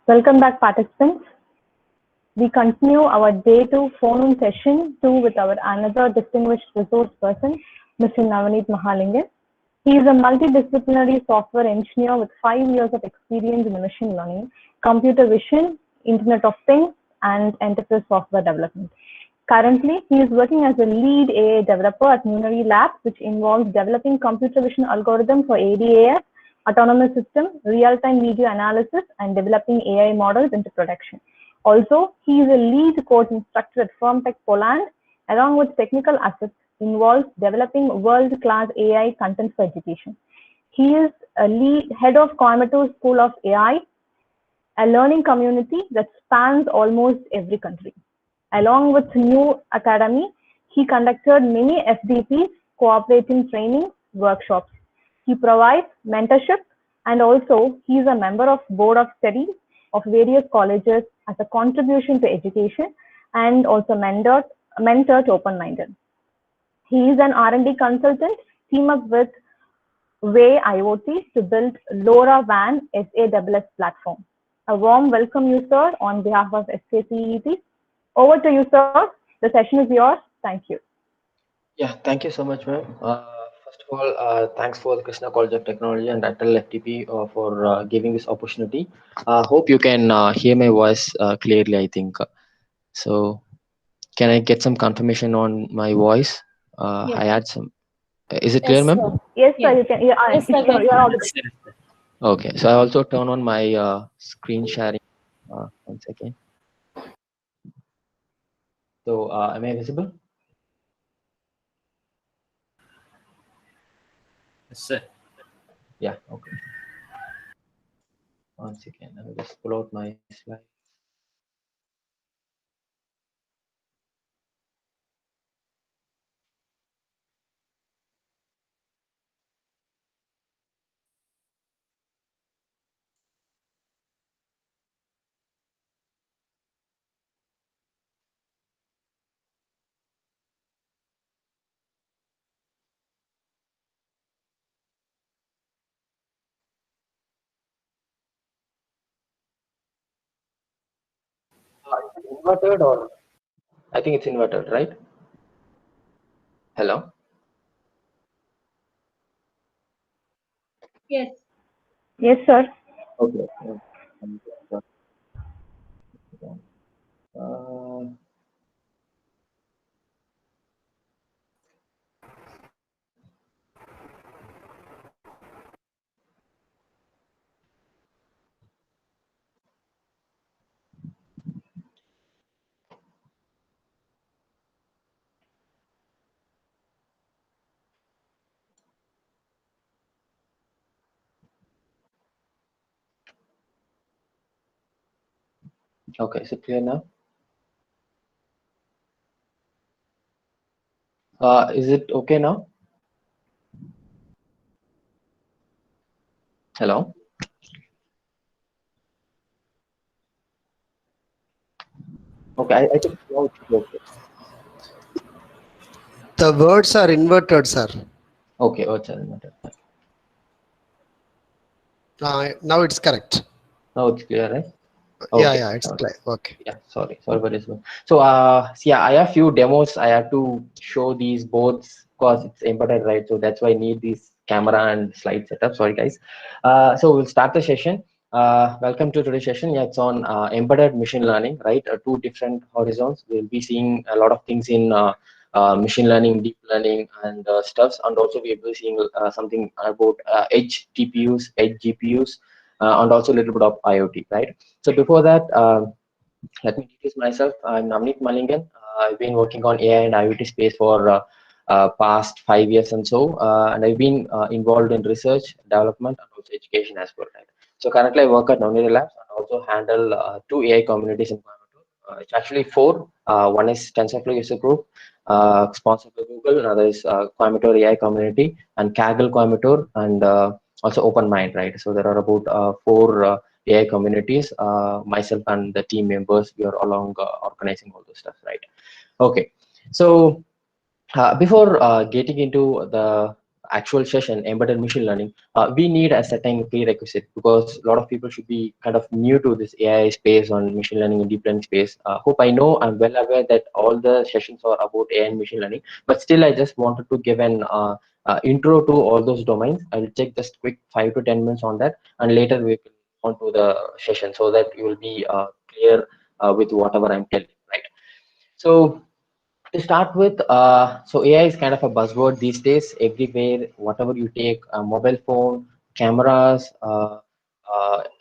Welcome back, participants. We continue our day 2 phone-in session 2 with our another distinguished resource person, Mr. Navneet Mahalingam. He is a multidisciplinary software engineer with 5 years of experience in machine learning, computer vision, Internet of Things, and enterprise software development. Currently, he is working as a lead AI developer at Munari Labs, which involves developing computer vision algorithms for ADAS, autonomous systems, real-time video analysis, and developing AI models into production. Also, he is a lead course instructor at Firmtech Poland, along with technical aspects involves developing world-class AI content for education. He is a head of Coimbatore School of AI, a learning community that spans almost every country. Along with New Academy, he conducted many FDPs, cooperating training workshops. He provides mentorship, and also he is a member of board of studies of various colleges as a contribution to education, and also mentor to Open-Minded. He is an R&D consultant, team up with Way IoT to build LoRaWAN SASS platform. A warm welcome you, sir, on behalf of SKCET. Over to you, sir. The session is yours. Thank you. Yeah, thank you so much, ma'am. First of all, thanks for the Krishna College of Technology and Atal FTP for giving this opportunity. Hope you can hear my voice clearly, I think. So, can I get some confirmation on my voice? Yes. I had some. Is it clear, ma'am? Yes, sir. You can. Yes, sir. You're audible. Okay, so I also turn on my screen sharing. 1 second. So, am I visible? Yes, sir. Yeah, okay. 1 second. I will just pull out my slide. Inverted or I think it's inverted, right? Hello. Yes. Yes, sir. Okay. Uh, okay, is it clear now? Is it okay now? Hello. Okay, I think now it's okay. The words are inverted, sir. Okay, oh, it's inverted. Now it's correct. Now it's clear, right? Okay. Yeah, it's clear. Okay. Yeah, sorry for this one. So, yeah, I have few demos. I have to show these boards because it's embedded, right? So that's why I need this camera and slide setup. Sorry, guys. So we'll start the session. Welcome to today's session. Yeah, it's on embedded machine learning, right? Two different horizons. We'll be seeing a lot of things in machine learning, deep learning, and stuffs, and also we'll be seeing something about edge TPUs, edge GPUs, and also a little bit of IoT, right? So before that, let me introduce myself. I'm Navneet Mahalingam. I've been working on AI and IoT space for past 5 years and so, and I've been involved in research, development, and also education as well, right? So currently I work at Munari Labs and also handle 2 AI communities in Coimbatore. It's actually 4. One is TensorFlow User Group, sponsored by Google. Another is Coimbatore AI Community and Kaggle Coimbatore, and also Open-Mind, right? So there are about 4 AI communities. Myself and the team members, we are along organizing all those stuff, right? Okay, so before getting into the actual session, embedded machine learning, we need a certain prerequisite, because a lot of people should be kind of new to this AI space on machine learning and deep learning space. Hope I know I'm well aware that all the sessions are about AI and machine learning, but still I just wanted to give an intro to all those domains. I'll take just quick 5 to 10 minutes on that, and later we will on to the session so that you will be clear with whatever I'm telling, right? So to start with, so AI is kind of a buzzword these days. Everywhere, whatever you take, mobile phone, cameras,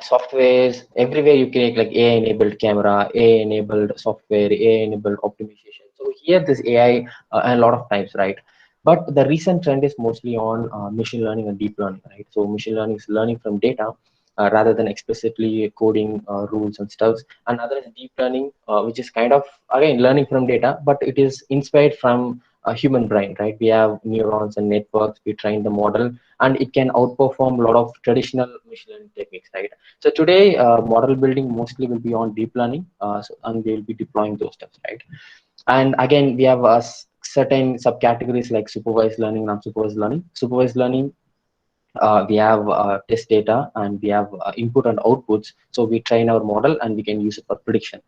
softwares, everywhere you create like AI-enabled camera, AI-enabled software, AI-enabled optimization. So here, this AI and a lot of types, right? But the recent trend is mostly on machine learning and deep learning, right? So machine learning is learning from data rather than explicitly coding rules and stuff. Another is deep learning, which is kind of again learning from data, but it is inspired from a human brain, right? We have neurons and networks, we train the model, and it can outperform a lot of traditional machine learning techniques, right? So today, model building mostly will be on deep learning, and we'll be deploying those steps, right? And again, we have certain subcategories like supervised learning and unsupervised learning. Supervised learning, we have test data, and we have input and outputs. So we train our model and we can use it for prediction.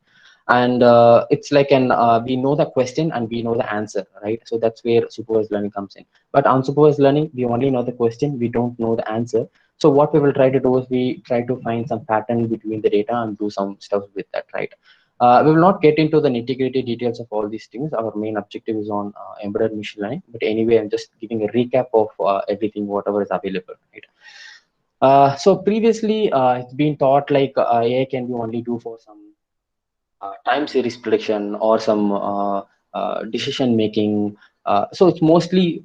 And it's like an we know the question and we know the answer, right? So that's where supervised learning comes in. But unsupervised learning, we only know the question, we don't know the answer. So what we will try to do is we try to find some pattern between the data and do some stuff with that, right? We will not get into the nitty-gritty details of all these things. Our main objective is on embedded machine learning. But anyway, I'm just giving a recap of everything, whatever is available, right? So previously, it's been thought like AI can be only do for some time series prediction or some decision making. So it's mostly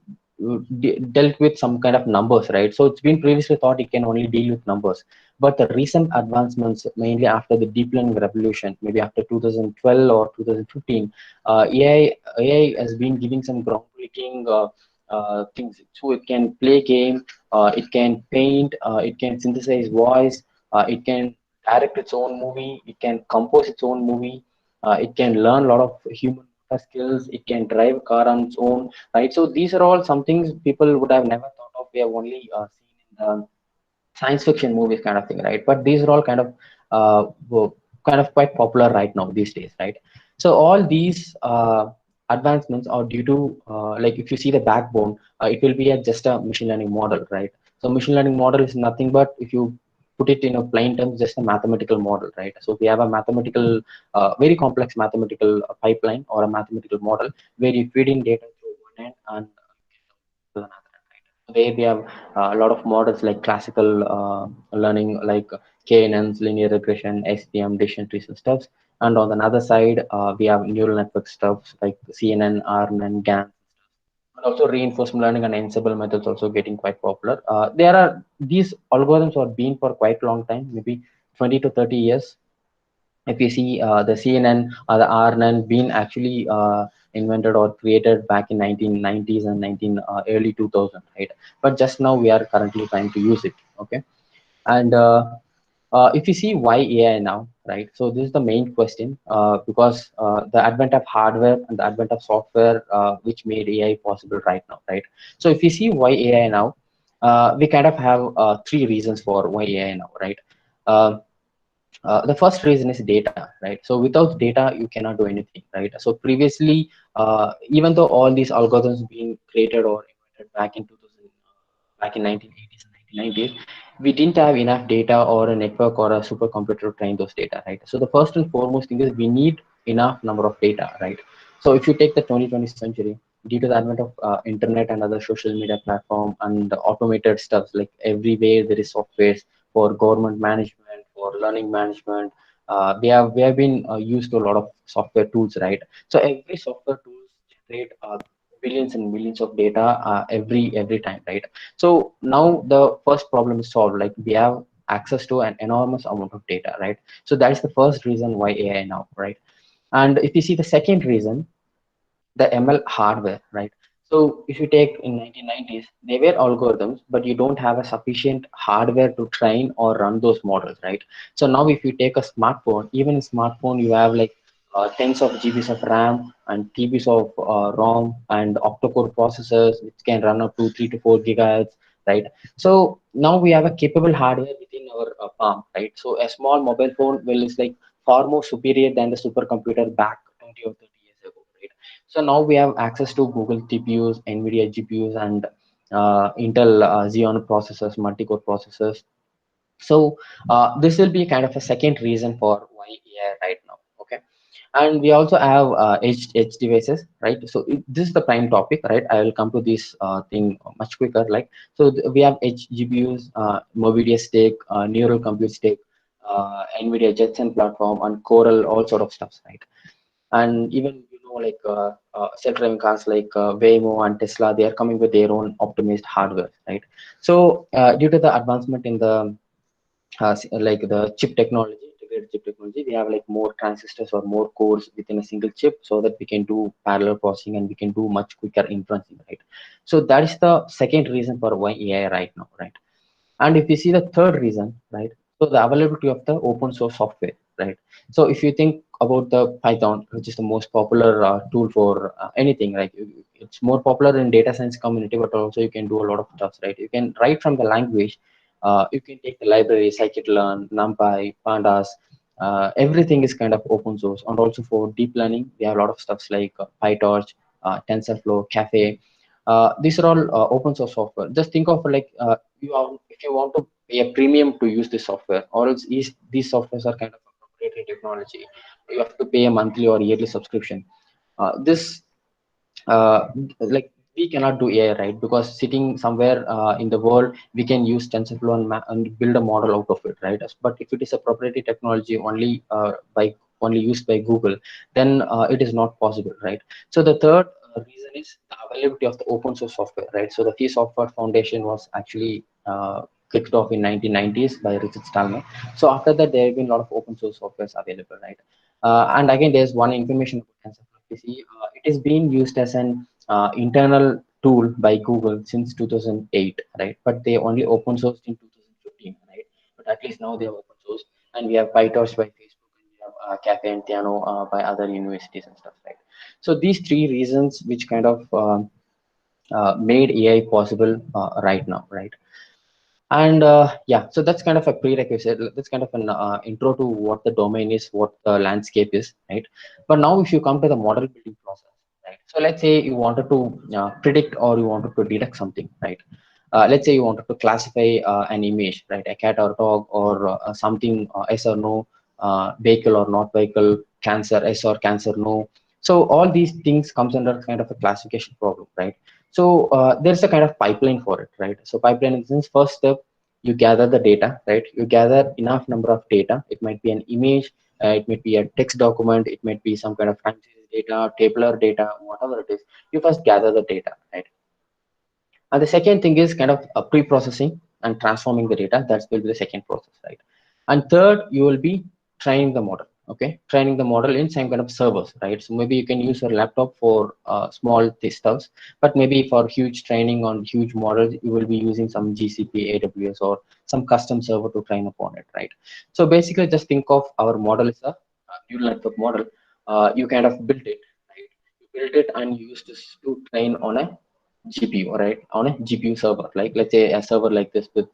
dealt with some kind of numbers, right? So it's been previously thought it can only deal with numbers. But the recent advancements, mainly after the deep learning revolution, maybe after 2012 or 2015, AI has been giving some groundbreaking things. So it can play game, it can paint, it can synthesize voice, it can direct its own movie, it can compose its own movie, it can learn a lot of human skills, it can drive a car on its own, right? So these are all some things people would have never thought of. We have only seen in science fiction movies kind of thing, right? But these are all kind of quite popular right now these days, right? So all these advancements are due to like if you see the backbone, it will be just a machine learning model, right? So machine learning model is nothing but, if you put it in a plain terms, just a mathematical model, right? So we have a mathematical, very complex mathematical pipeline or a mathematical model where you feed in data through one end and to another end, right? Where we have a lot of models like classical learning, like KNNs, linear regression, SVM, decision trees and stuff. And on the other side, we have neural network stuff like CNN, RNN, GAN, and also reinforcement learning and ensemble methods also getting quite popular. There are these algorithms are been for quite a long time, maybe 20 to 30 years. If you see the CNN or the RNN been actually invented or created back in 1990s and 19 early 2000, right? But just now we are currently trying to use it, okay? And if you see why AI now, right? So this is the main question, because the advent of hardware and the advent of software, which made AI possible right now, right? So if you see why AI now, we kind of have three reasons for why AI now, right? Uh, the first reason is data, right? So without data, you cannot do anything, right? So previously, even though all these algorithms being created or invented back in 2000, back in 1980s and 1990s, we didn't have enough data or a network or a supercomputer to train those data, right? So the first and foremost thing is we need enough number of data, right? So if you take the 20th century, due to the advent of internet and other social media platform and the automated stuff, like everywhere there is softwares for government management, for learning management. We have been used to a lot of software tools, right? So every software tools generate billions and millions of data every time, right? So now the first problem is solved. Like we have access to an enormous amount of data, right? So that is the first reason why AI now, right? And if you see the second reason, the ML hardware, right? So if you take in 1990s, they were algorithms, but you don't have a sufficient hardware to train or run those models, right? So now if you take a smartphone, even in smartphone, you have like tens of GBs of RAM and TBs of ROM and octa-core processors, which can run up to 3 to 4 gigahertz, right? So now we have a capable hardware within our palm, right? So a small mobile phone will is like far more superior than the supercomputer back 20 or 30 years ago, right? So now we have access to Google TPUs, NVIDIA GPUs, and Intel Xeon processors, multi-core processors. So this will be kind of a second reason for why AI right now. Okay, and we also have edge devices, right? So this is the prime topic, right? I will come to this thing much quicker. Like, so we have edge GPUs, Movidia Stake, Neural Compute Stake, NVIDIA Jetson platform, and Coral, all sort of stuff, right? And even like self-driving cars like Waymo and Tesla, they are coming with their own optimized hardware, right? So due to the advancement in the like the chip technology, integrated chip technology, we have like more transistors or more cores within a single chip, so that we can do parallel processing and we can do much quicker inferencing, right? So that is the second reason for why AI right now, right? And if you see the third reason, right? So the availability of the open source software, right? So if you think about the Python, which is the most popular tool for anything, right? It's more popular in data science community, but also you can do a lot of stuff, right? You can write from the language. You can take the library, scikit-learn, NumPy, Pandas. Everything is kind of open source. And also for deep learning, we have a lot of stuff like PyTorch, TensorFlow, Caffe. These are all open source software. Just think of like if you want to pay a premium to use this software, or else these softwares are kind of a proprietary technology. You have to pay a monthly or yearly subscription. This like we cannot do AI, right? Because sitting somewhere in the world, we can use TensorFlow and build a model out of it, right? But if it is a proprietary technology only used by Google, then it is not possible, right? So the third reason is the availability of the open source software, right? So the Free Software Foundation was actually kicked off in 1990s by Richard Stallman. So after that, there have been a lot of open source softwares available, right? And again, there's one information about TensorFlow. You see, it is being used as an internal tool by Google since 2008, right? But they only open sourced in 2015, right? But at least now they are open source, and we have PyTorch by Facebook, and we have Caffe and Theano by other universities and stuff, right? So these three reasons which kind of made AI possible right now, right? And yeah, so that's kind of a prerequisite. That's kind of an intro to what the domain is, what the landscape is, right? But now if you come to the model building process, right? So let's say you wanted to predict or you wanted to detect something, right? Let's say you wanted to classify an image, right? A cat or dog or something, yes or no, vehicle or not vehicle, cancer, yes or cancer, no. So all these things comes under kind of a classification problem, right? So there's a kind of pipeline for it, right? So pipeline in the sense, first step, you gather the data, right? You gather enough number of data. It might be an image, it might be a text document, it might be some kind of time series data, tabular data, whatever it is. You first gather the data, right? And the second thing is kind of pre-processing and transforming the data. That's will be the second process, right? And third, you will be training the model. Okay, training the model in some kind of servers, right? So maybe you can use your laptop for small stuffs, but maybe for huge training on huge models, you will be using some GCP, AWS, or some custom server to train upon it, right? So basically, just think of our model as a neural network model. You kind of build it, right? You build it and you use this to train on a GPU, right? On a GPU server, like let's say a server like this with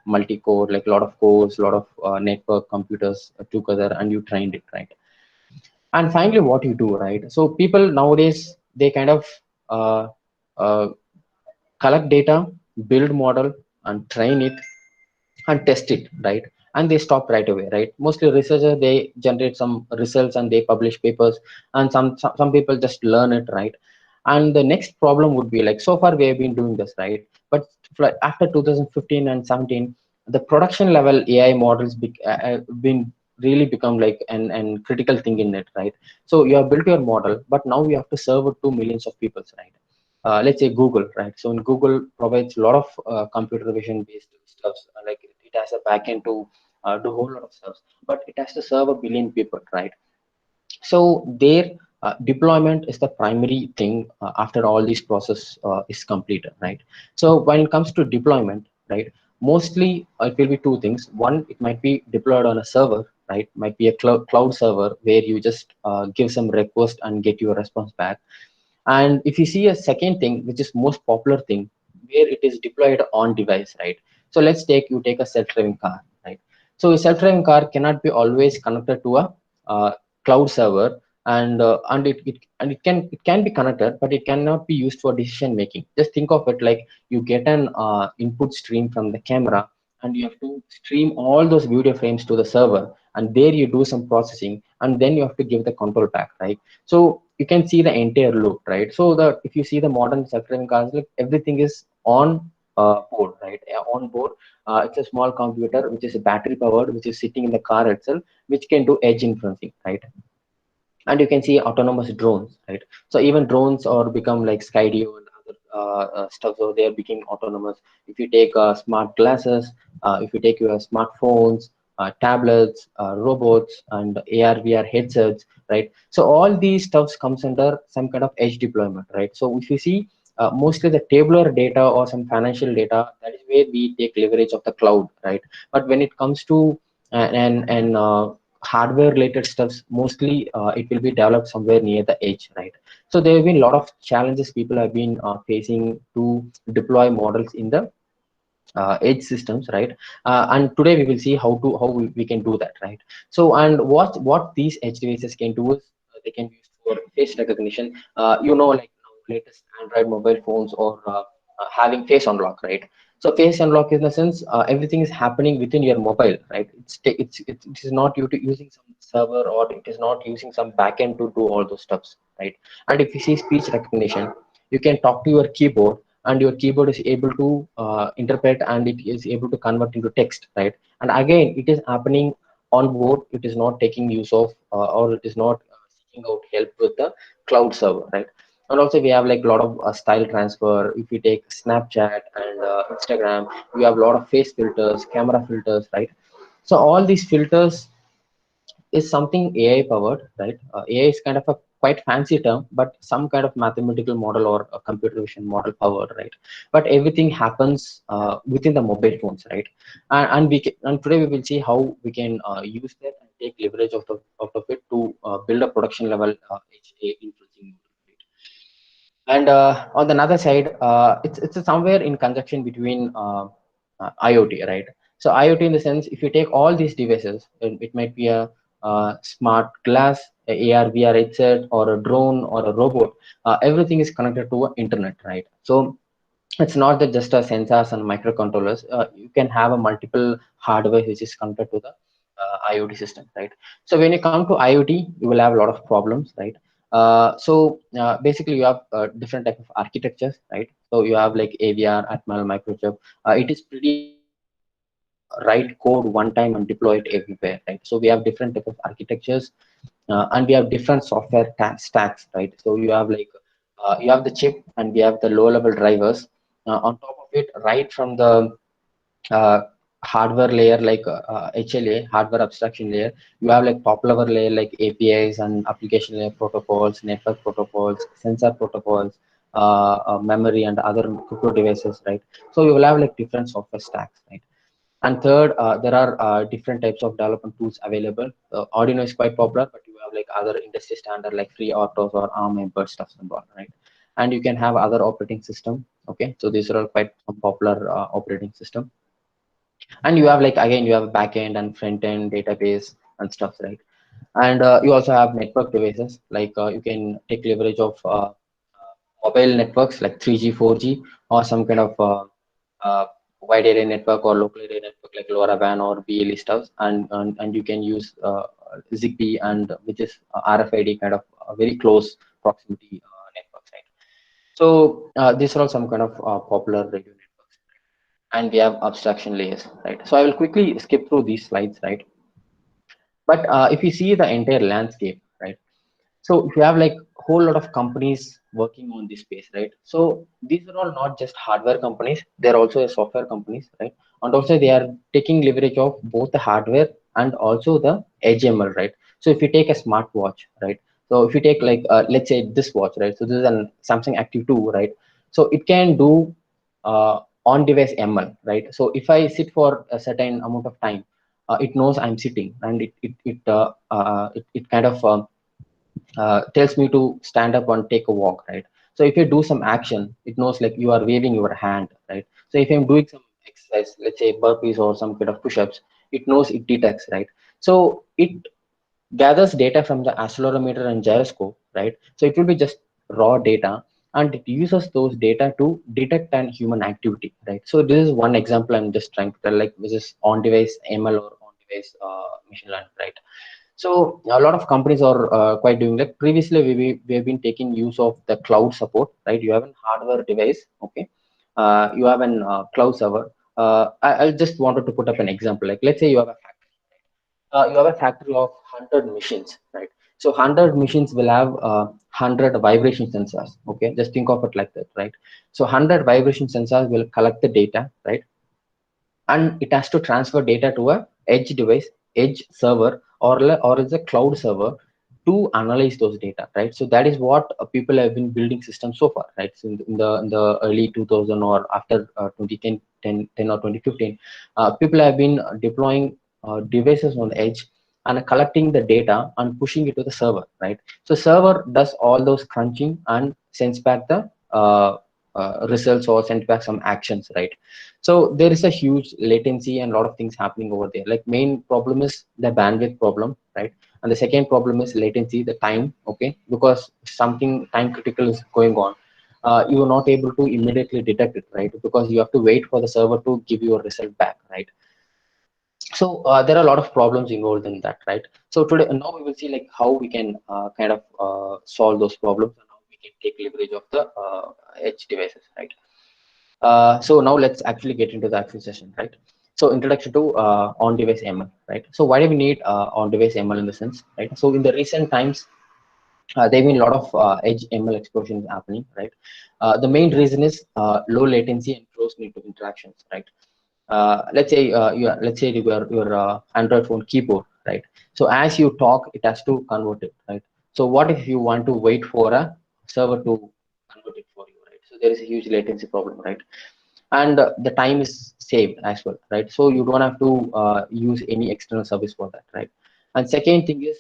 multi-core, like a lot of cores, a lot of network computers together, and you trained it, right? And finally, what you do, right? So people nowadays, they kind of uh, uh, collect data, build model, and train it and test it, right? And they stop right away, right? Mostly researchers, they generate some results and they publish papers, and some people just learn it, right? And the next problem would be like, so far we have been doing this, right? But after 2015 and 17, the production level AI models been really become like an critical thing in it, right? So you have built your model, but now you have to serve it to millions of people, right? Let's say Google, right? So in Google provides a lot of computer vision based stuff, like it has a backend to do a whole lot of stuff, but it has to serve a billion people, right? So their deployment is the primary thing after all this process is completed, right? So when it comes to deployment, right? mostly it will be two things. One, it might be deployed on a server, right? Might be a cloud server where you just give some request and get your response back. And if you see a second thing, which is most popular thing, where it is deployed on device, right? So let's take you take a self-driving car, right? So a self-driving car cannot be always connected to a cloud server, and it can be connected, but it cannot be used for decision making. Just think of it like you get an input stream from the camera, and you have to stream all those video frames to the server, and there you do some processing, and then you have to give the control back, right? So you can see the entire loop, right? So the if you see the modern self-driving cars, like everything is on board, right? On board, it's a small computer which is battery powered, which is sitting in the car itself, which can do edge inferencing, right? And you can see autonomous drones, right? So even drones are become like Skydio and other stuff, so they are becoming autonomous. If you take smart glasses, if you take your smartphones, tablets, robots, and AR VR headsets, right? So all these stuffs comes under some kind of edge deployment, right? So if you see mostly the tabular data or some financial data, that is where we take leverage of the cloud, right? But when it comes to and hardware related stuffs, mostly it will be developed somewhere near the edge, right? So there have been a lot of challenges people have been facing to deploy models in the edge systems, right? And today we will see how we can do that, right? So and what these edge devices can do is they can use for face recognition. Like now latest Android mobile phones or having face unlock, right? So face unlock in the sense everything is happening within your mobile, right? It is not using some server, or it is not using some backend to do all those stuffs, right? And if you see speech recognition, you can talk to your keyboard, and your keyboard is able to interpret, and it is able to convert into text, right? And again, it is happening on board. It is not taking use of or it is not seeking out help with the cloud server, right? And also we have like a lot of style transfer. If you take Snapchat and Instagram, you have a lot of face filters, camera filters, right? So all these filters is something AI powered, right? AI is kind of a quite fancy term, but some kind of mathematical model or a computer vision model powered, right? But everything happens within the mobile phones, right? And today we will see how we can use that and take leverage of it to build a production level HA inferencing model, right? And on the other side, it's somewhere in conjunction between IoT, right? So IoT in the sense, if you take all these devices, it might be a smart glass, a AR VR headset, or a drone, or a robot. Everything is connected to internet, right? So it's not that just a sensors and microcontrollers. You can have a multiple hardware which is connected to the IoT system, right? So when you come to IoT, you will have a lot of problems, right? Basically, you have different type of architectures, right? So you have like AVR, Atmel, microchip. It is pretty hard to write code one time and deploy it everywhere, right? So we have different type of architectures, and we have different software stacks, right? So you have like you have the chip, and we have the low level drivers. On top of it, right from the uh, hardware layer like HLA, hardware abstraction layer, you have like top level layer like APIs and application layer protocols, network protocols, sensor protocols, memory, and other crypto devices, right? So you will have like different software stacks, right? And third, there are different types of development tools available. Arduino is quite popular, but you have like other industry standard like FreeRTOS or ARM embed stuff and all, right? And you can have other operating system. Okay, so these are all quite some popular operating system. And you have like again you have a backend and front end database and stuff, right? And you also have network devices like you can take leverage of mobile networks like 3G, 4G, or some kind of wide area network or local area network like LoRaWAN or BLE stuff, and you can use Zigbee, and which is RFID kind of very close proximity networks, right? So these are all some kind of popular radio networks, and we have abstraction layers, right? So I will quickly skip through these slides, right? But if you see the entire landscape, right? So if you have like whole lot of companies working on this space, right? So these are all not just hardware companies; they're also a software companies, right? And also they are taking leverage of both the hardware and also the edge ML, right? So if you take a smartwatch, right? So if you take like let's say this watch, right? So this is an Samsung Active 2, right? So it can do on-device ML, right? So if I sit for a certain amount of time, it knows I'm sitting, and it kind of tells me to stand up and take a walk, right? So if you do some action, it knows like you are waving your hand, right? So if I'm doing some exercise, let's say burpees or some kind of push-ups, it knows, it detects, right? So it gathers data from the accelerometer and gyroscope, right? So it will be just raw data, and it uses those data to detect an human activity, right? So this is one example I'm just trying to tell, like this is on-device ML or on-device machine learning, right? So a lot of companies are quite doing, like previously we have been taking use of the cloud support, right? You have a hardware device, okay? You have an cloud server. I just wanted to put up an example, like let's say you have a factory of 100 machines, right? So 100 machines will have 100 vibration sensors, okay? Just think of it like that, right? So 100 vibration sensors will collect the data, right? And it has to transfer data to a edge device, edge server, or is a cloud server to analyze those data, right? So that is what people have been building systems so far, right? So in the early 2000 or after 2010 10 or 2015, people have been deploying devices on the edge and collecting the data and pushing it to the server, right? So server does all those crunching and sends back the results or sends back some actions, right? So there is a huge latency and a lot of things happening over there. Like main problem is the bandwidth problem, right? And the second problem is latency, the time, okay? Because something time critical is going on. You are not able to immediately detect it, right? Because you have to wait for the server to give you a result back, right? So there are a lot of problems involved in that, right? So today, now we will see like how we can kind of solve those problems, and how we can take leverage of the edge devices, right? So now let's actually get into the actual session, right? So introduction to on-device ML, right? So why do we need on-device ML in the sense, right? So in the recent times, there have been a lot of edge ML explosions happening, right? The main reason is low latency and close network interactions, right? Let's say your Android phone keyboard, right? So as you talk, it has to convert it, right? So what if you want to wait for a server to convert it for you, right? So there is a huge latency problem, right? And the time is saved as well, right? So you don't have to use any external service for that, right? And second thing is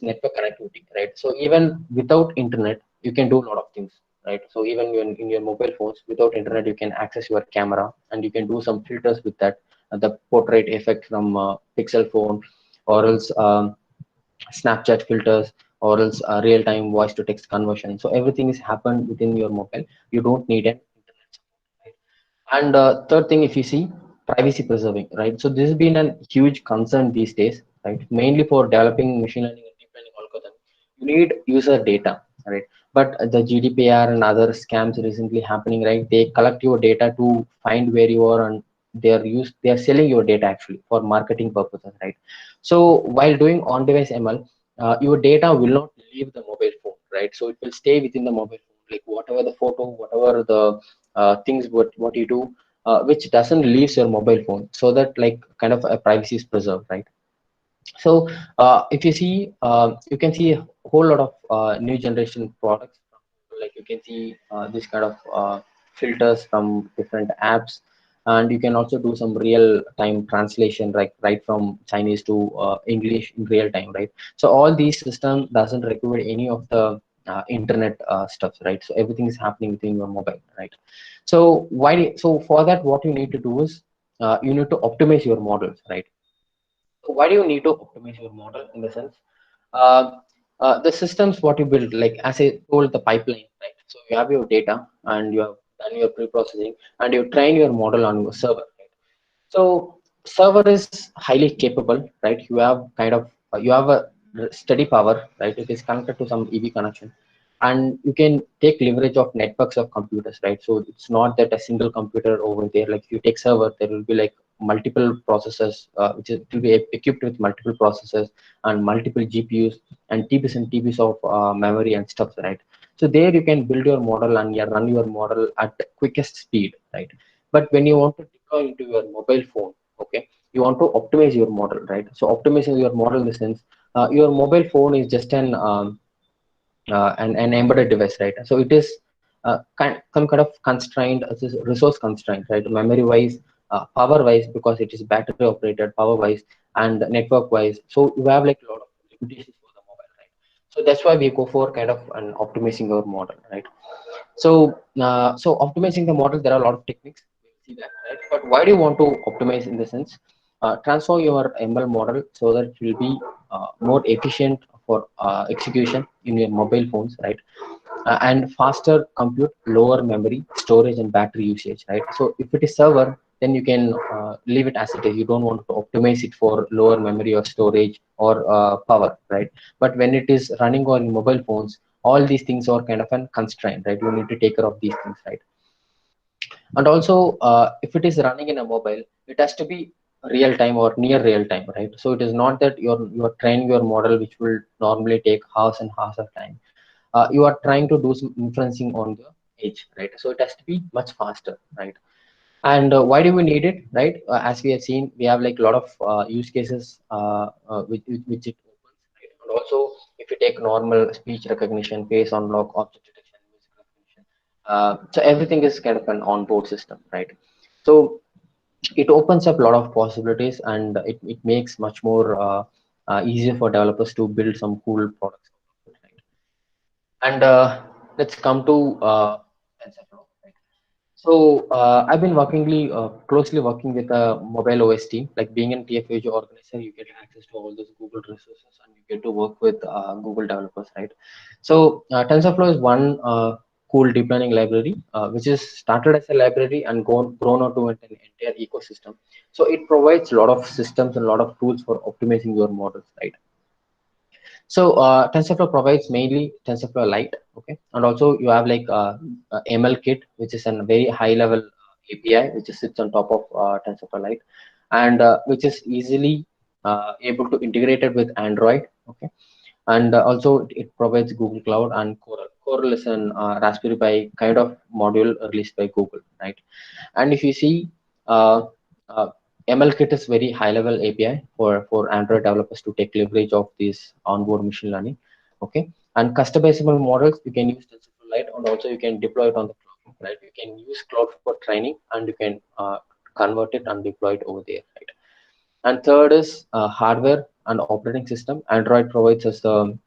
network connectivity, right? So even without internet you can do a lot of things, right? So even in your mobile phones, without internet you can access your camera, and you can do some filters with that, the portrait effect from pixel phone, or else Snapchat filters, or else real-time voice to text conversion. So everything is happened within your mobile. You don't need an internet support, right? And third thing, if you see, privacy preserving, right? So this has been a huge concern these days, right? Mainly for developing machine learning and deep learning algorithm, you need user data, right? But the GDPR and other scams recently happening, right? They collect your data to find where you are, and they are selling your data actually for marketing purposes, right? So while doing on-device ML, your data will not leave the mobile phone, right? So it will stay within the mobile phone, like whatever the photo, whatever the things what you do, which doesn't leave your mobile phone, so that like kind of a privacy is preserved, right? So if you see, you can see a whole lot of new generation products, like you can see this kind of filters from different apps, and you can also do some real time translation, like right from Chinese to English in real time, right? So all these systems doesn't require any of the internet stuff, right? So everything is happening within your mobile, right? So so for that, what you need to do is you need to optimize your models, right? So why do you need to optimize your model in the sense? Uh, the systems what you build, like as I told, the pipeline, right? So you have your data and you have done your pre-processing and you train your model on your server, right? So server is highly capable, right? You have kind of you have a steady power, right? It is connected to some EV connection, and you can take leverage of networks of computers, right? So it's not that a single computer over there. Like if you take server, there will be like multiple processors, it will be equipped with multiple processors and multiple GPUs and TBs and TBs of memory and stuff, right? So there you can build your model and you run your model at quickest speed, right? But when you want to deploy into your mobile phone, okay, you want to optimize your model, right? So optimizing your model in the sense, your mobile phone is just an embedded device, right? So it is some kind of constraint, resource constraint, right? Memory wise, power wise, because it is battery operated, power wise, and network wise. So you have like a lot of limitations for the mobile, right? So that's why we go for kind of an optimizing our model, right? So optimizing the model, there are a lot of techniques. We'll see that, right? But why do you want to optimize in the sense? Transform your ML model so that it will be more efficient for execution in your mobile phones, right? And faster compute, lower memory, storage, and battery usage, right? So if it is server, then you can leave it as it is. You don't want to optimize it for lower memory or storage or power, right? But when it is running on mobile phones, all these things are kind of a constraint, right? You need to take care of these things, right? And also, if it is running in a mobile, it has to be real time or near real time, right? So it is not that you're training your model, which will normally take hours and hours of time. You are trying to do some inferencing on the edge, right? So it has to be much faster, right? And why do we need it, right? As we have seen, we have like a lot of use cases which it opens, right? And also, if you take normal speech recognition, face unlock, object detection, music recognition, so everything is kind of an onboard system, right? So it opens up a lot of possibilities, and it makes much more easier for developers to build some cool products, right? And let's come to TensorFlow. Right? So I've been closely working with a mobile OS team. Like being an TFAG organizer, you get access to all those Google resources, and you get to work with Google developers, right? So TensorFlow is one cool deep learning library, which is started as a library and grown out to an entire ecosystem. So it provides a lot of systems and a lot of tools for optimizing your models, right? So TensorFlow provides mainly TensorFlow Lite, okay, and also you have like ML Kit, which is a very high level API which sits on top of TensorFlow Lite, and which is easily able to integrate it with Android, okay, and also it provides Google Cloud and Coral. Coral is an Raspberry Pi kind of module released by Google, right? And if you see, uh, uh, MLKit is very high level API for Android developers to take leverage of this onboard machine learning. Okay. And customizable models, you can use TensorFlow Lite, and also you can deploy it on the cloud, right? You can use cloud for training, and you can convert it and deploy it over there, right? And third is hardware and operating system. Android provides us the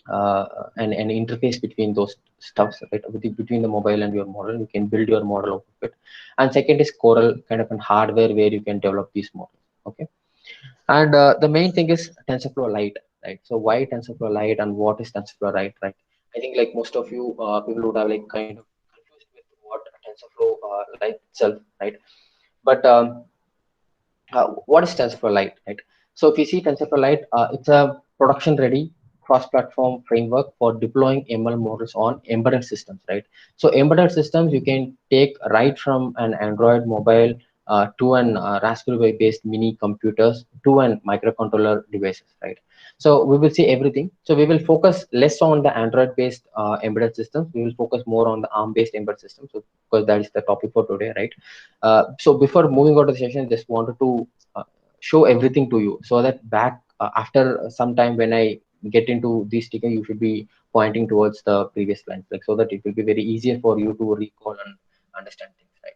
an interface between those stuffs, right? Between the mobile and your model, you can build your model out of it. And second is Coral, kind of an hardware where you can develop these models. Okay. And the main thing is TensorFlow Lite, right? So why TensorFlow Lite and what is TensorFlow Lite, right? I think like most of you people would have like kind of confused with what TensorFlow Lite itself, right? But what is TensorFlow Lite, right? So if you see TensorFlow Lite, it's a production-ready cross-platform framework for deploying ML models on embedded systems, right? So embedded systems you can take right from an Android mobile to an Raspberry Pi-based mini computers to an microcontroller devices, right? So we will see everything. So we will focus less on the Android-based embedded systems. We will focus more on the ARM-based embedded systems, so, because that is the topic for today, right? So before moving on to the session, just wanted to show everything to you so that back after some time when I get into this ticket, you should be pointing towards the previous lines, like so that it will be very easier for you to recall and understand things, right?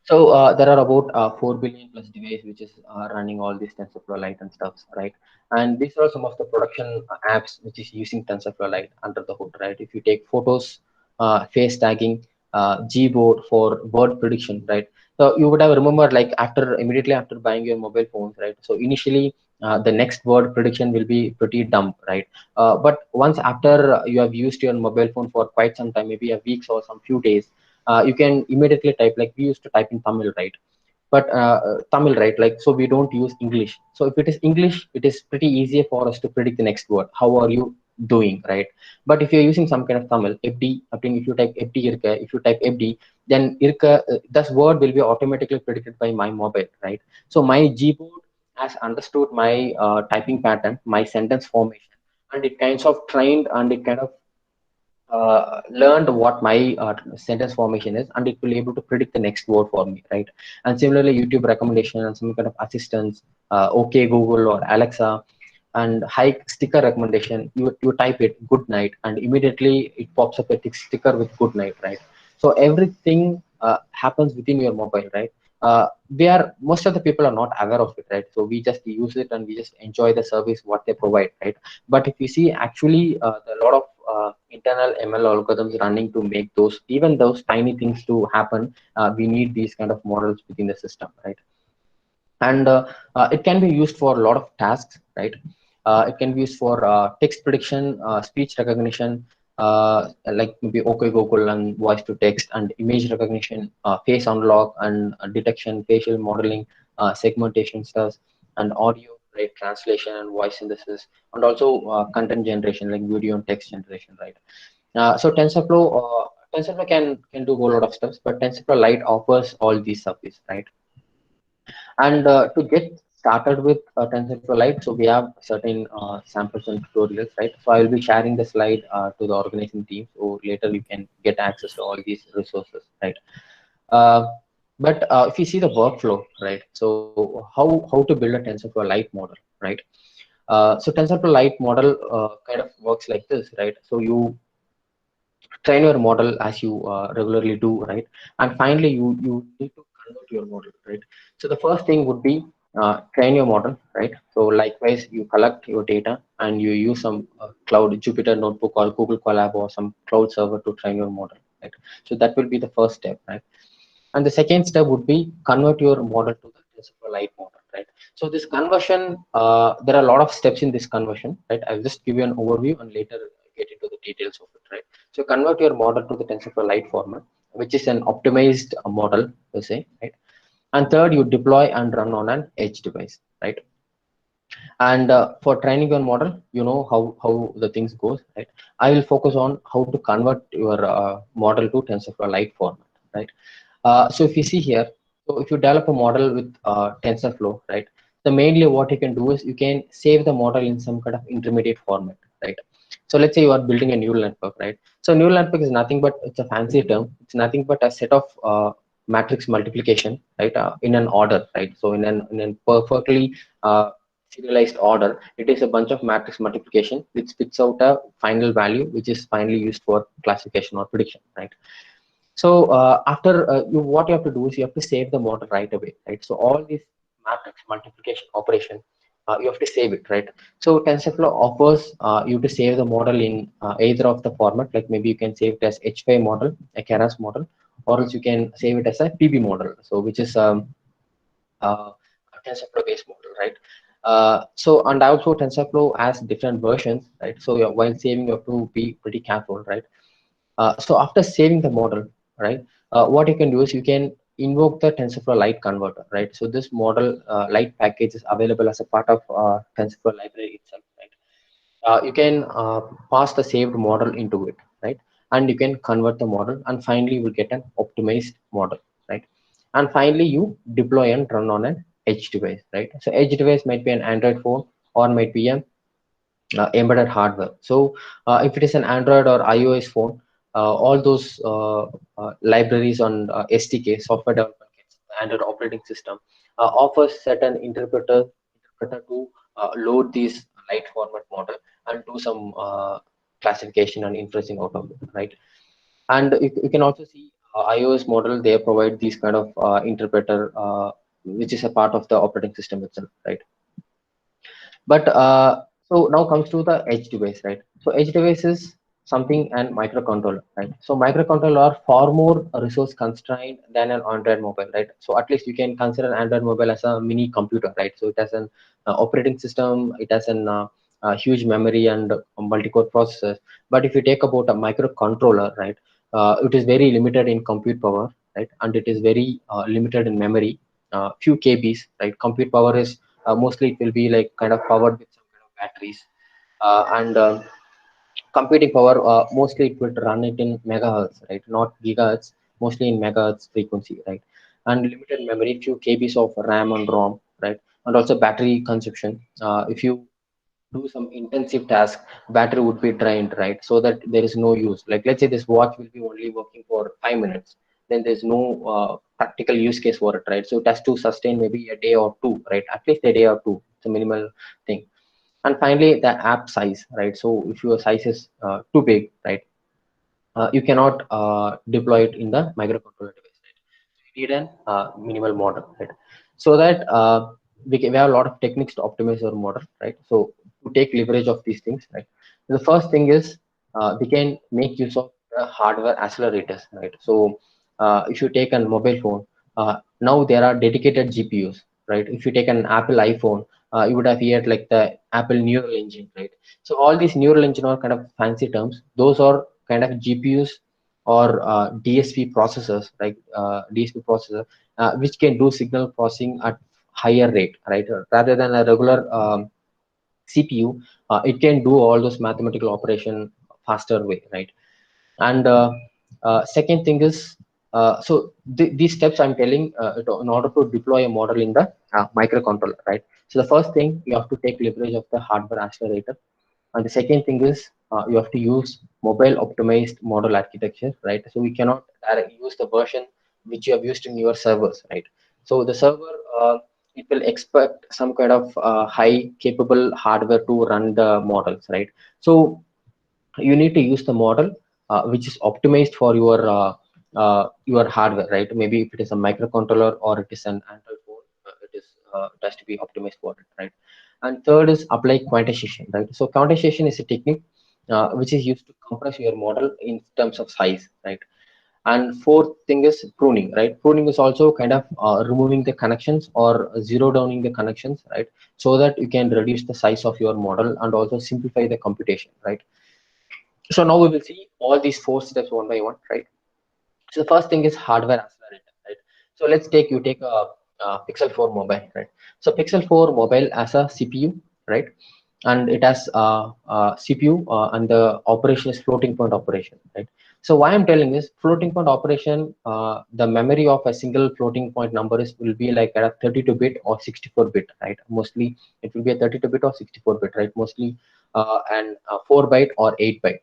So there are about 4 billion plus devices which is running all these TensorFlow Lite and stuff, right? And these are some of the production apps which is using TensorFlow Lite under the hood, right? If you take photos, face tagging, Gboard for word prediction, right? So you would have remembered like immediately after buying your mobile phones, right? So initially the next word prediction will be pretty dumb, right? But once after you have used your mobile phone for quite some time, maybe a week or some few days, you can immediately type, like we used to type in Tamil, right? But Tamil, right? Like, so we don't use English. So if it is English, it is pretty easier for us to predict the next word. How are you doing, right? But if you're using some kind of Tamil, FD, I think if you type FD, if you type FD, then this word will be automatically predicted by my mobile, right? So my Gboard has understood my typing pattern, my sentence formation, and it kinds of trained and it kind of learned what my sentence formation is, and it will be able to predict the next word for me, right? And similarly, YouTube recommendation and some kind of assistance, OK Google or Alexa, and hike sticker recommendation. You type it good night, and immediately it pops up a sticker with good night, right? So everything happens within your mobile, right? We are most of the people are not aware of it, right? So we just use it and we just enjoy the service what they provide, right? But if you see, actually, a lot of internal ML algorithms running to make those, even those tiny things to happen. We need these kind of models within the system, right? And it can be used for a lot of tasks, right? It can be used for text prediction, speech recognition, like maybe okay Google and voice to text, and image recognition, face unlock and detection, facial modeling, segmentation stuff, and audio, right, translation and voice synthesis, and also content generation like video and text generation, right? So TensorFlow can do a whole lot of stuff, but TensorFlow Lite offers all these services, right? And to get started with TensorFlow Lite, so we have certain samples and tutorials, right? So I will be sharing the slide to the organizing team, so later you can get access to all these resources, right? Uh, but if you see the workflow, right? So how to build a TensorFlow Lite model, right? So TensorFlow Lite model kind of works like this, right? So you train your model as you regularly do, right? And finally you need to convert your model, right? So the first thing would be train your model, right? So likewise you collect your data and you use some cloud Jupyter notebook or Google Colab or some cloud server to train your model, right? So that will be the first step, right? And the second step would be convert your model to the TensorFlow Lite model, right? So this conversion, there are a lot of steps in this conversion, right? I'll just give you an overview and later get into the details of it, right? So convert your model to the TensorFlow Lite format, which is an optimized model per se, right? And third, you deploy and run on an edge device, right? And for training your model, you know how the things goes, right? I will focus on how to convert your model to TensorFlow Lite format, right? So if you see here, so if you develop a model with TensorFlow, right? So mainly what you can do is you can save the model in some kind of intermediate format, right? So let's say you are building a neural network, right? So neural network is nothing but, it's a fancy term. It's nothing but a set of matrix multiplication, right? In an order, right? So in an perfectly serialized order, it is a bunch of matrix multiplication which spits out a final value, which is finally used for classification or prediction, right? So after what you have to do is you have to save the model right away, right? So all these matrix multiplication operation, you have to save it, right? So TensorFlow offers you to save the model in either of the format, like maybe you can save it as H5 model, a Keras model, or else you can save it as a PB model, so which is a TensorFlow based model, right? So and also TensorFlow has different versions, right? So while saving, you have to be pretty careful, right? So after saving the model, right, what you can do is you can invoke the TensorFlow Lite converter, right? So this model Lite package is available as a part of TensorFlow library itself, right? You can pass the saved model into it, right? And you can convert the model, and finally you will get an optimized model, right? And finally you deploy and run on an edge device, right? So edge device might be an Android phone or might be a embedded hardware. So if it is an Android or iOS phone, all those libraries on SDK, software development kits, Android operating system, offers certain interpreter to load these light format model and do some classification and inferencing out of it, right? And you can also see iOS model, they provide these kind of interpreter, which is a part of the operating system itself, right? But so now comes to the edge device, right? So edge device is something and microcontroller, right? So microcontroller are far more resource constrained than an Android mobile, right? So at least you can consider an Android mobile as a mini computer, right? So it has an operating system, it has an huge memory and multi-core processors. But if you take about a microcontroller, right, it is very limited in compute power, right? And it is very limited in memory, few KBs, right? Compute power is mostly it will be like kind of powered with some kind of batteries, and computing power, mostly it would run it in megahertz, right? Not gigahertz, mostly in megahertz frequency, right? And limited memory, few kbs of RAM and ROM, right? And also battery consumption, if you do some intensive task, battery would be drained, right? So that there is no use. Like let's say this watch will be only working for 5 minutes, then there's no practical use case for it, right? So it has to sustain maybe a day or two, right? At least a day or two. It's a minimal thing. And finally, the app size, right? So if your size is too big, right, you cannot deploy it in the microcontroller device, right? You need an minimal model, right? So that we have a lot of techniques to optimize our model, right? So to take leverage of these things, right? The first thing is we can make use of the hardware accelerators, right? So if you take a mobile phone, now there are dedicated GPUs, right? If you take an Apple iPhone, you would have heard like the Apple Neural Engine, right? So all these neural engine are kind of fancy terms. Those are kind of GPUs or DSP processors, like DSP processor, which can do signal processing at higher rate, right? Rather than a regular CPU, it can do all those mathematical operation faster way, right? And second thing is, so these steps I'm telling in order to deploy a model in the microcontroller, right? So the first thing, you have to take leverage of the hardware accelerator, and the second thing is you have to use mobile optimized model architecture, right? So we cannot directly use the version which you have used in your servers, right? So the server, it will expect some kind of high capable hardware to run the models, right? So you need to use the model which is optimized for your hardware, right? Maybe if it is a microcontroller or it is an Android phone, it has to be optimized for it, right? And third is apply quantization, right? So quantization is a technique which is used to compress your model in terms of size, right? And fourth thing is pruning, right? Pruning is also kind of removing the connections or zero downing the connections, right? So that you can reduce the size of your model and also simplify the computation, right? So now we will see all these four steps one by one, right? So the first thing is hardware accelerator, right? So let's take you take a Pixel 4 mobile, right? So Pixel 4 mobile has a CPU, right? And it has CPU and the operation is floating point operation, right? So why I'm telling is floating point operation, the memory of a single floating point number is will be like at a 32-bit or 64-bit, right? Mostly it will be a 32-bit or 64-bit, right? Mostly and 4-byte or 8-byte.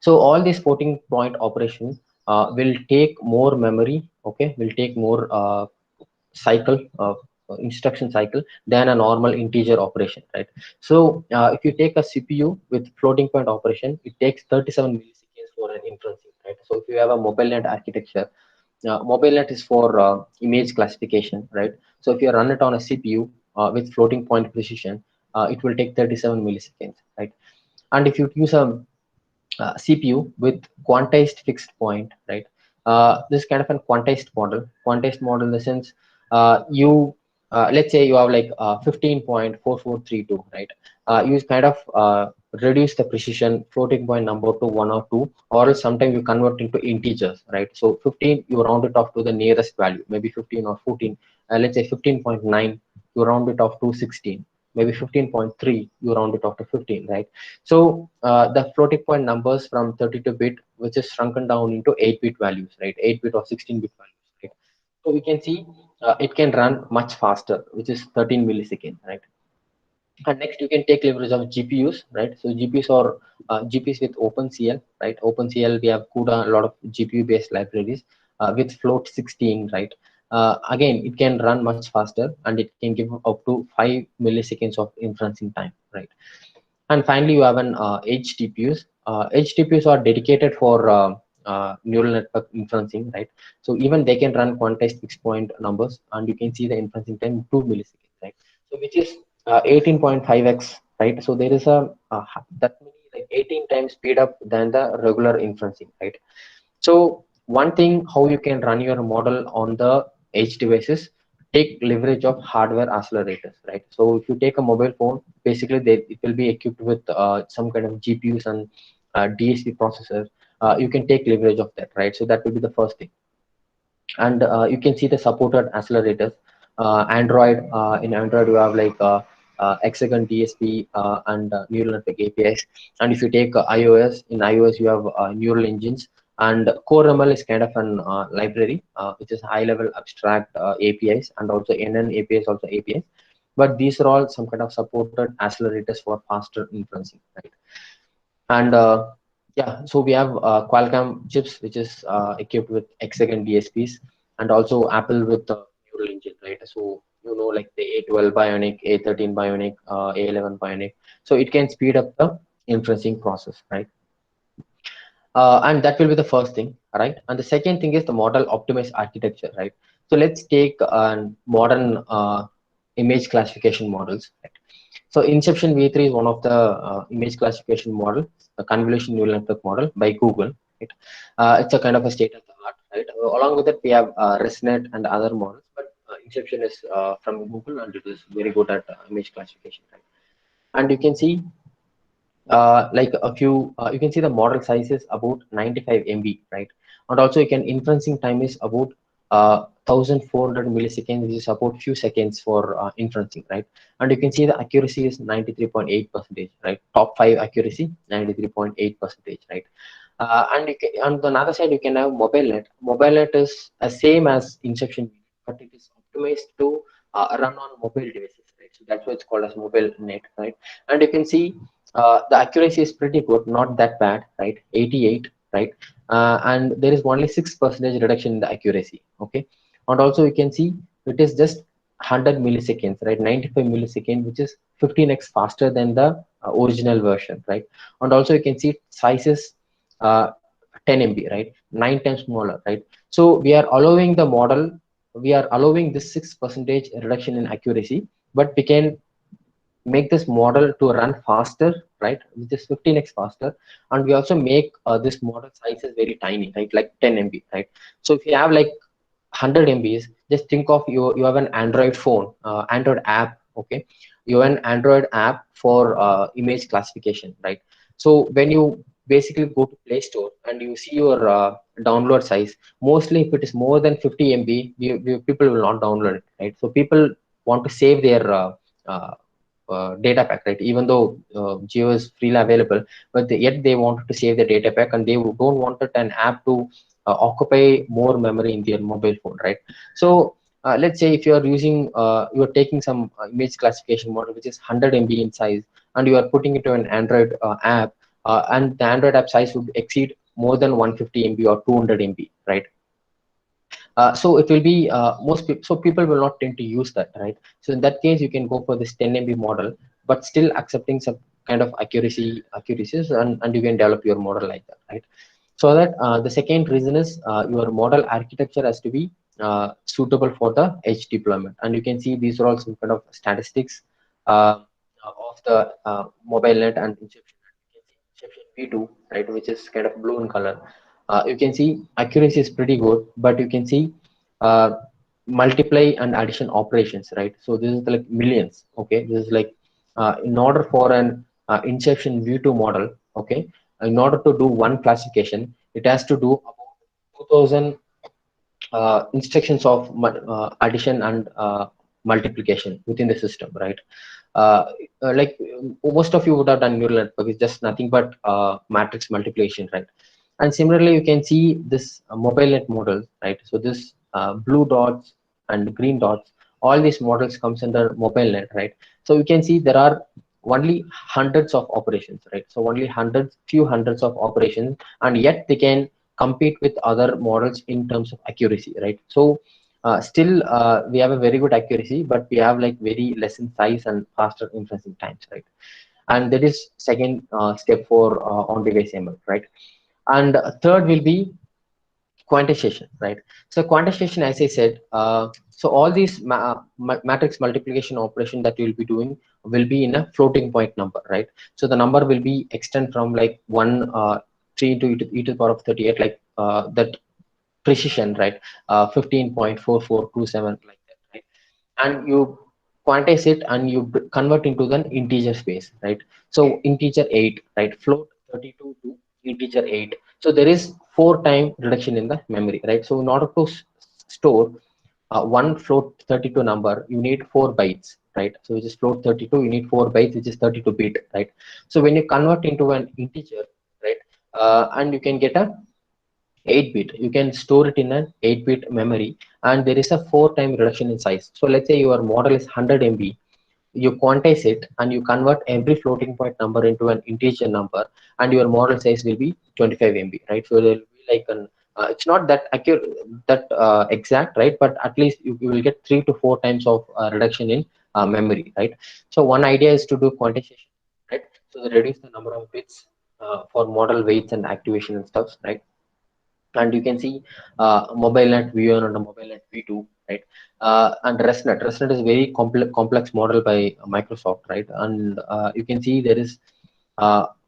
So all these floating point operation will take more memory, okay, will take more cycle instruction cycle than a normal integer operation, right? So if you take a CPU with floating point operation, it takes 37 milliseconds for an inferencing, right? So if you have a mobile net architecture, mobile net is for image classification, right? So if you run it on a CPU with floating point precision, it will take 37 milliseconds, right? And if you use a CPU with quantized fixed point, right? This kind of a quantized model in the sense, you let's say you have like 15.4432, right? You kind of reduce the precision floating point number to 1 or 2, or else sometimes you convert into integers, right? So 15, you round it off to the nearest value, maybe 15 or 14. Let's say 15.9, you round it off to 16. Maybe 15.3, you round it off to 15, right? So the floating point numbers from 32-bit, which is shrunken down into 8-bit values, right? 8-bit or 16-bit values, right? So we can see it can run much faster, which is 13 milliseconds, right? And next, you can take leverage of GPUs, right? So GPUs are GPUs with OpenCL, right? OpenCL, we have CUDA, a lot of GPU-based libraries with float 16, right? Again, it can run much faster and it can give up to 5 milliseconds of inferencing time, right? And finally, you have an edge TPUs. Edge TPUs are dedicated for neural network inferencing, right? So even they can run quantized fixed point numbers, and you can see the inferencing time 2 milliseconds, right? So which is 18.5x, right? So there is that many like 18 times speed up than the regular inferencing, right? So one thing how you can run your model on the edge devices, take leverage of hardware accelerators, right? So if you take a mobile phone, basically it will be equipped with some kind of GPUs and DSP processors. You can take leverage of that, right? So that will be the first thing. And you can see the supported accelerators. Android, in Android you have like Hexagon DSP and neural network APIs. And if you take iOS, in iOS you have neural engines, and CoreML is kind of an library which is high level abstract APIs, and also NN APIs also APIs. But these are all some kind of supported accelerators for faster inferencing, right? And yeah, so we have Qualcomm chips, which is equipped with Hexagon DSPs, and also Apple with neural engine, right? So you know, like the A12 Bionic, A13 Bionic, A11 Bionic. So it can speed up the inferencing process, right? And that will be the first thing, right? And the second thing is the model optimized architecture, right? So let's take modern image classification models, right? So Inception V3 is one of the image classification model, a convolution neural network model by Google, right? It's a kind of a state of the art, right? Along with it, we have ResNet and other models, but Inception is from Google, and it is very good at image classification, right? And you can see like a few, you can see the model size is about 95 MB, right? And also you can inferencing time is about 1400 milliseconds, which is about few seconds for inferencing, right? And you can see the accuracy is 93.8%, right? Top 5 accuracy 93.8%, right? And you can, on the other side, you can have MobileNet. MobileNet is the same as Inception, but it is optimized to run on mobile devices, right? So that's why it's called as MobileNet, right? And you can see the accuracy is pretty good, not that bad, right? 88, right? And there is only 6% reduction in the accuracy, okay? And also you can see it is just 100 milliseconds, right? 95 milliseconds, which is 15x faster than the original version, right? And also you can see sizes 10 MB, right? 9 times smaller, right? So we are allowing the model, we are allowing this 6% reduction in accuracy, but we can make this model to run faster, right? Which is 15x faster. And we also make this model size is very tiny, right? Like 10 MB, right? So if you have like 100 MBs, just think of you have an Android phone, Android app, okay? You have an Android app for image classification, right? So when you basically go to Play Store and you see your download size, mostly if it is more than 50 MB, people will not download it, right? So people want to save their uh, data pack, right? Even though Geo is freely available, but yet they wanted to save the data pack, and they don't want an app to occupy more memory in their mobile phone, right? So let's say if you are using, you are taking some image classification model which is 100 MB in size, and you are putting it to an Android app, and the Android app size would exceed more than 150 MB or 200 MB, right? So it will be most people, so people will not tend to use that, right? So in that case, you can go for this 10 MB model, but still accepting some kind of accuracies, and you can develop your model like that, right? So that the second reason is your model architecture has to be suitable for the edge deployment, and you can see these are all some kind of statistics of the MobileNet and Inception. Inception V2, right, which is kind of blue in color. You can see accuracy is pretty good, but you can see uh, multiply and addition operations, right? So this is like millions, okay? This is like in order for an Inception V2 model, okay, in order to do one classification, it has to do about 2000 instructions of addition and multiplication within the system, right? uh, like most of you would have done neural network, it's just nothing but matrix multiplication, right? And similarly you can see this MobileNet model, right? So this blue dots and green dots, all these models comes under MobileNet, right? So you can see there are only hundreds of operations, right? So only few hundreds of operations, and yet they can compete with other models in terms of accuracy, right? So still we have a very good accuracy, but we have like very less in size and faster inferencing times, right? And that is second step for on-device ML, right? And third will be quantization, right? So quantization, as I said, so all these matrix multiplication operation that you'll be doing will be in a floating point number, right? So the number will be extend from like 3 into e to the power of 38, like that precision, right? 15.4427, like that, right? And you quantize it and you convert into the integer space, right? So integer 8, right? Float 32 to integer 8. So there is 4-time reduction in the memory, right? So in order to store one float 32 number, you need 4 bytes, right? So which is float 32, you need 4 bytes, which is 32 bit, right? So when you convert into an integer, right, and you can get a 8-bit, you can store it in an 8-bit memory, and there is a 4-time reduction in size. So let's say your model is 100 MB, you quantize it and you convert every floating point number into an integer number, and your model size will be 25 MB, right? So there will be like an It's not that accurate, that exact, right? But at least you will get 3 to 4 times of reduction in memory, right? So one idea is to do quantization, right? So they reduce the number of bits for model weights and activation and stuff, right? And you can see MobileNet V1 and MobileNet V2, right? And ResNet is very complex model by Microsoft, right? And you can see there is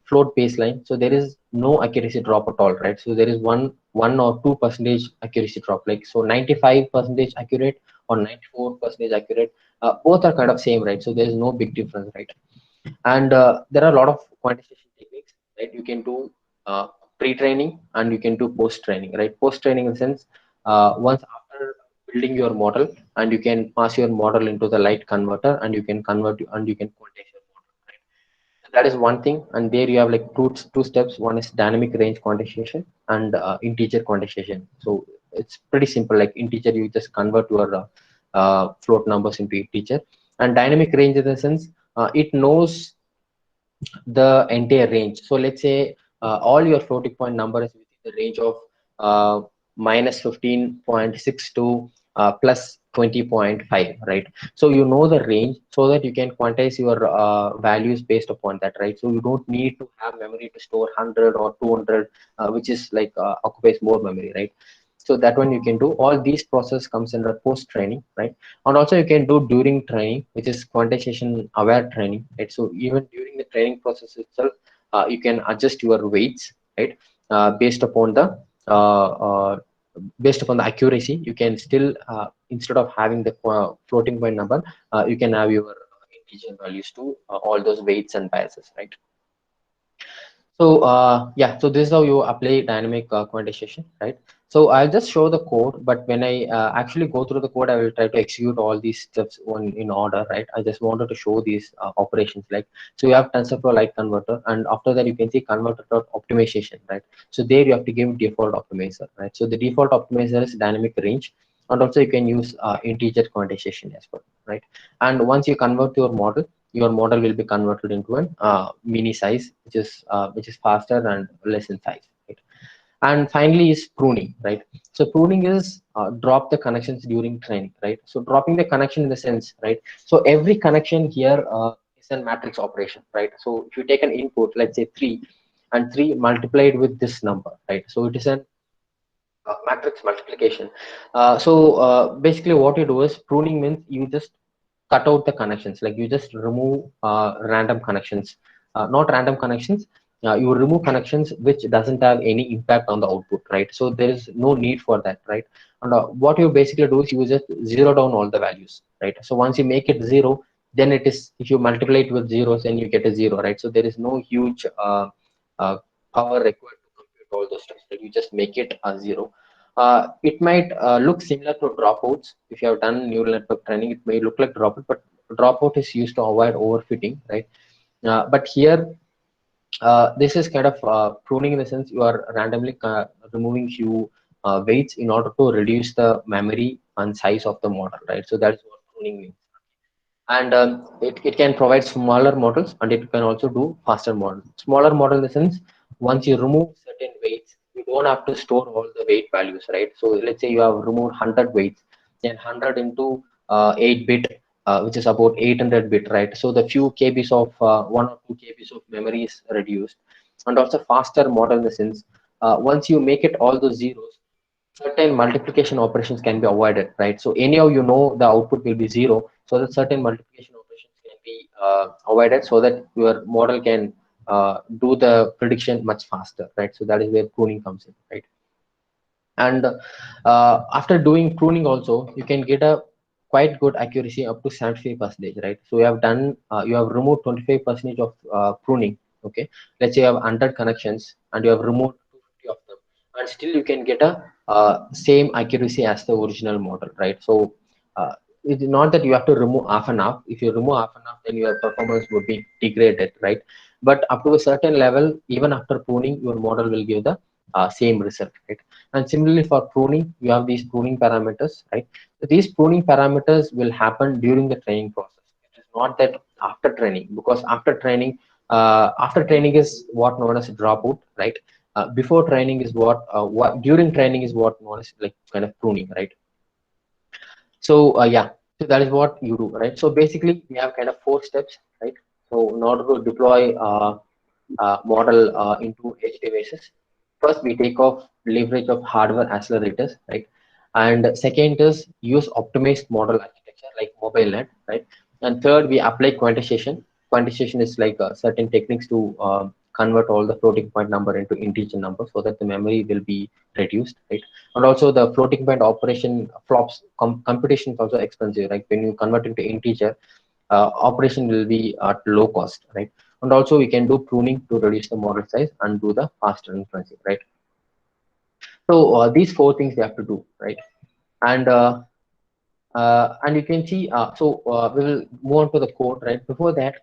float baseline, so there is no accuracy drop at all, right? So there is one or 2% accuracy drop, like so 95% accurate or 94% accurate, both are kind of same, right? So there is no big difference, right? And there are a lot of quantization techniques, right? You can do pre-training and you can do post-training, right? Post-training in the sense, once after building your model, and you can pass your model into the light converter and you can convert and you can quantize your model, right? That is one thing. And there you have like two steps. One is dynamic range quantization and integer quantization. So it's pretty simple. Like integer, you just convert your float numbers into integer. And dynamic range in the sense, it knows the entire range. So let's say all your floating point number is within the range of minus 15.6 to plus 20.5, right? So you know the range so that you can quantize your values based upon that, right? So you don't need to have memory to store 100 or 200, which is like occupies more memory, right? So that one you can do. All these process comes under post training, right? And also you can do during training, which is quantization aware training, right? So even during the training process itself, you can adjust your weights, right? Based upon the uh, uh, based upon the accuracy, you can still instead of having the floating point number, you can have your integer values to all those weights and biases, right? So yeah, so this is how you apply dynamic quantization, right? So I'll just show the code, but when I actually go through the code, I will try to execute all these steps one in order, right? I just wanted to show these operations, like, so you have TensorFlow light converter, and after that you can see converter dot optimization, right? So there you have to give default optimizer, right? So the default optimizer is dynamic range, and also you can use integer quantization as well, right? And once you convert your model will be converted into an mini size, which is faster and less in size, right? And finally is pruning, right? So pruning is drop the connections during training, right? So dropping the connection in the sense, right? So every connection here is a matrix operation, right? So if you take an input, let's say 3, and 3 multiplied with this number, right? So it is an matrix multiplication. Basically what you do is pruning means you just cut out the connections, like you just remove random connections, not random connections, you remove connections which doesn't have any impact on the output, right? So there is no need for that, right? And what you basically do is you just zero down all the values, right? So once you make it 0, then it is, if you multiply it with zeros, then you get a 0, right? So there is no huge uh, power required to compute all those steps, right? You just make it a 0. It might look similar to dropouts. If you have done neural network training, it may look like dropout, but dropout is used to avoid overfitting, right? But here, this is kind of pruning in the sense you are randomly removing few weights in order to reduce the memory and size of the model, right? So that is what pruning means. And it can provide smaller models, and it can also do faster models. Smaller model in the sense, once you remove certain weights, you don't have to store all the weight values, right? So let's say you have removed 100 weights, then 100 into 8 bit, which is about 800 bit, right? So the few kbs of 1 or 2 kbs of memory is reduced. And also faster model in the sense, once you make it all those zeros, certain multiplication operations can be avoided, right? So anyhow, you know the output will be 0, so that certain multiplication operations can be avoided, so that your model can do the prediction much faster, right? So that is where pruning comes in, right? And after doing pruning also, you can get a quite good accuracy up to 75%, right? So you have removed 25% of pruning, okay? Let's say you have 100 connections and you have removed 250 of them, and still you can get a same accuracy as the original model, right? So it's not that you have to remove half and half. If you remove half and half, then your performance would be degraded, right? But up to a certain level, even after pruning, your model will give the same result, right? And similarly for pruning, you have these pruning parameters, right? So these pruning parameters will happen during the training process. It is not that after training, because after training is what known as dropout, right? before training is what during training is what known as like kind of pruning, right? So yeah, so that is what you do, right? So basically we have kind of 4 steps, right? So in order to deploy model into edge devices, first we take off leverage of hardware accelerators, right? And second is use optimized model architecture like mobile net, right? And third, we apply quantization. Quantization is like certain techniques to convert all the floating point number into integer number so that the memory will be reduced, right? And also the floating point operation flops computation is also expensive, right? When you convert into integer, operation will be at low cost, right? And also we can do pruning to reduce the model size and do the faster inferencing, right? So these 4 things we have to do, right? And you can see, we will move on to the code, right? Before that,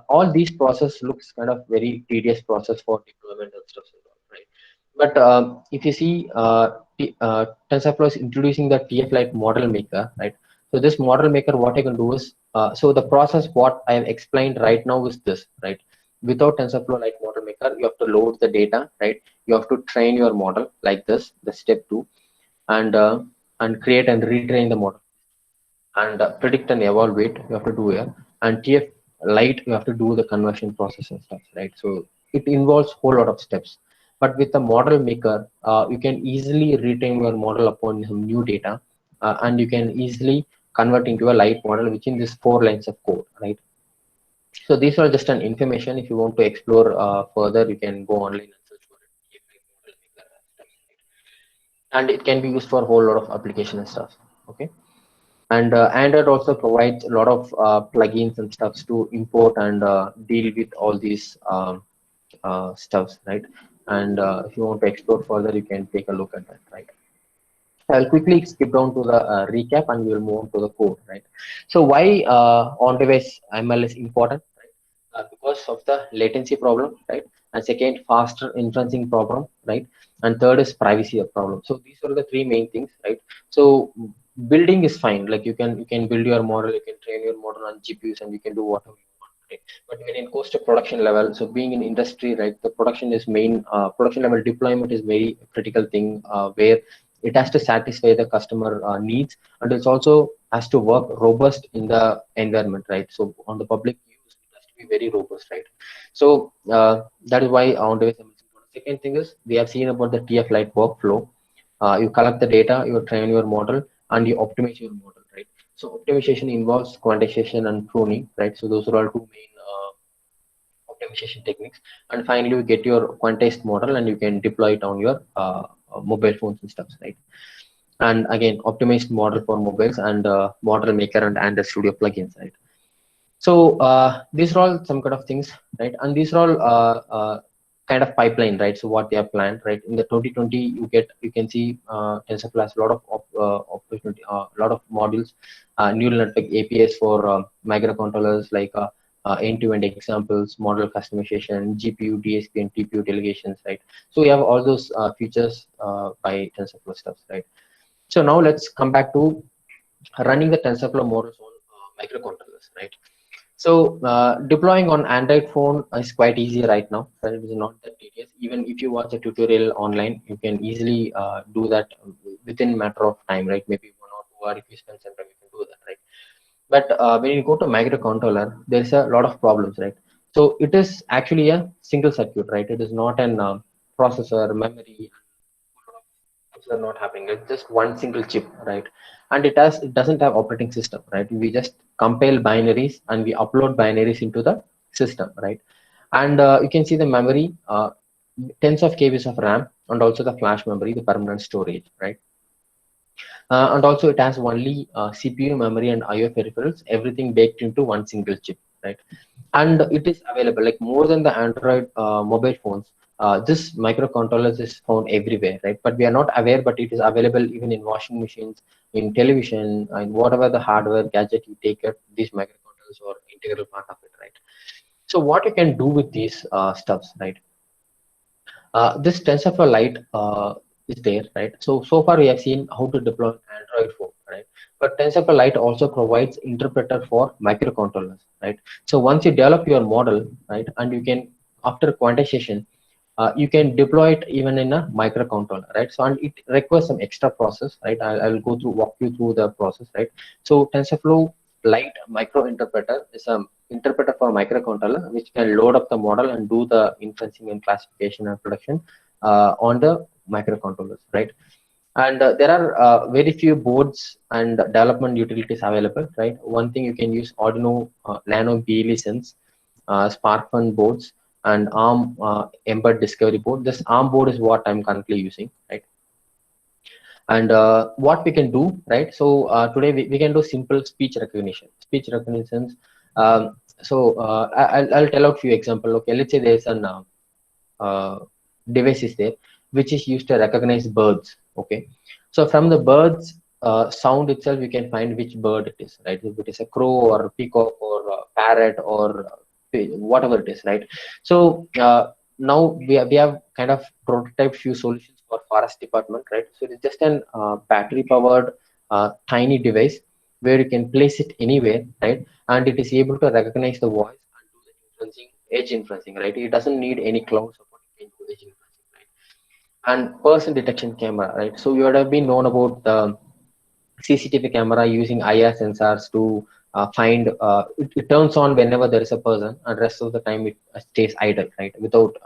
all these process looks kind of very tedious process for deployment and stuff, right? But if you see, TensorFlow is introducing the TF Lite model maker, right? So this model maker, what I can do is, so the process what I have explained right now is this, right? Without TensorFlow Lite model maker, you have to load the data, right? You have to train your model like this, the step 2, and create and retrain the model, and predict and evaluate you have to do here, and TF Lite you have to do the conversion process and stuff, right? So it involves whole lot of steps. But with the model maker, you can easily retrain your model upon some new data, and you can easily convert into a light model within these 4 lines of code, right? So these are just an information. If you want to explore further, you can go online and search for it. TF Lite model maker and stuff, right? And it can be used for a whole lot of application and stuff. Okay. And Android also provides a lot of plugins and stuffs to import and deal with all these stuffs, right? And if you want to explore further, you can take a look at that, right? I'll quickly skip down to the recap and we'll move on to the code, right? So why on-device ML is important, right? Because of the latency problem, right? And second, faster inferencing problem, right? And third is privacy problem. So these are the 3 main things, right? So building is fine. Like you can build your model, you can train your model on GPUs, and you can do whatever you want. Right? But when it goes to production level, so being in industry, right, the production is main. Production level deployment is very critical thing where it has to satisfy the customer needs, and it also has to work robust in the environment, right? So on the public use, it has to be very robust, right? So that is why on-device ML is important. Second thing is we have seen about the TF Lite workflow. You collect the data, you train your model, and you optimize your model, right? So optimization involves quantization and pruning, right? So those are all 2 main optimization techniques. And finally, you get your quantized model, and you can deploy it on your mobile phones and stuff, right? And again, optimized model for mobiles and model maker and Android Studio plugins, right? So these are all some kind of things, right? And these are all kind of pipeline, right? So what they have planned, right? In the 2020, you can see TensorFlow has a lot of opportunity, lot of modules, neural network APIs for microcontrollers like end-to-end examples, model customization, GPU, DSP, and TPU delegations, right? So we have all those features by TensorFlow stuff, right? So now let's come back to running the TensorFlow models on microcontrollers, right? So deploying on Android phone is quite easy right now. Right? It is not that tedious. Even if you watch a tutorial online, you can easily do that within a matter of time, right? Maybe 1 or 2 hours if you spend some time, you can do that, right? But when you go to microcontroller, there's a lot of problems, right? So it is actually a single circuit, right? It is not an processor, memory, are not happening. It's just one single chip, right? And it doesn't have operating system, right? We just compile binaries and we upload binaries into the system, right? And you can see the memory, tens of kbs of RAM, and also the flash memory, the permanent storage, right? And also it has only CPU, memory, and IO peripherals, everything baked into one single chip, right? And it is available like more than the Android mobile phones. This microcontrollers is found everywhere, right? But we are not aware, but it is available even in washing machines, in television, and whatever the hardware gadget you take it, these microcontrollers are integral part of it, right? So what you can do with these stuffs, right? This TensorFlow Lite is there, right? So far we have seen how to deploy Android phone, right? But TensorFlow Lite also provides interpreter for microcontrollers, right? So once you develop your model, right, and you can, after quantization, you can deploy it even in a microcontroller, right? So and it requires some extra process, right? I'll go through, walk you through the process, right? So TensorFlow Lite micro interpreter is a interpreter for microcontroller which can load up the model and do the inferencing and classification and production on the microcontrollers, right? And there are very few boards and development utilities available, right? One thing you can use Arduino Nano BLE Sense, SparkFun boards, and ARM Mbed Discovery board. This ARM board is what I'm currently using, right? And what we can do, right? So today we can do simple speech recognition. Speech recognition. I'll tell out few example. Okay, let's say there's an device is there which is used to recognize birds. Okay, so from the birds sound itself you can find which bird it is, right? If it is a crow or a peacock or a parrot or whatever it is, right? So now we have kind of prototype few solutions for forest department, right? So it's just an battery powered tiny device where you can place it anywhere, right? And it is able to recognize the voice and do the inferencing, edge inferencing, right? It doesn't need any cloud support. It can do edge inferencing, right? And person detection camera, right? So you would have been known about the CCTV camera using IR sensors to find it turns on whenever there is a person, and rest of the time it stays idle, right, without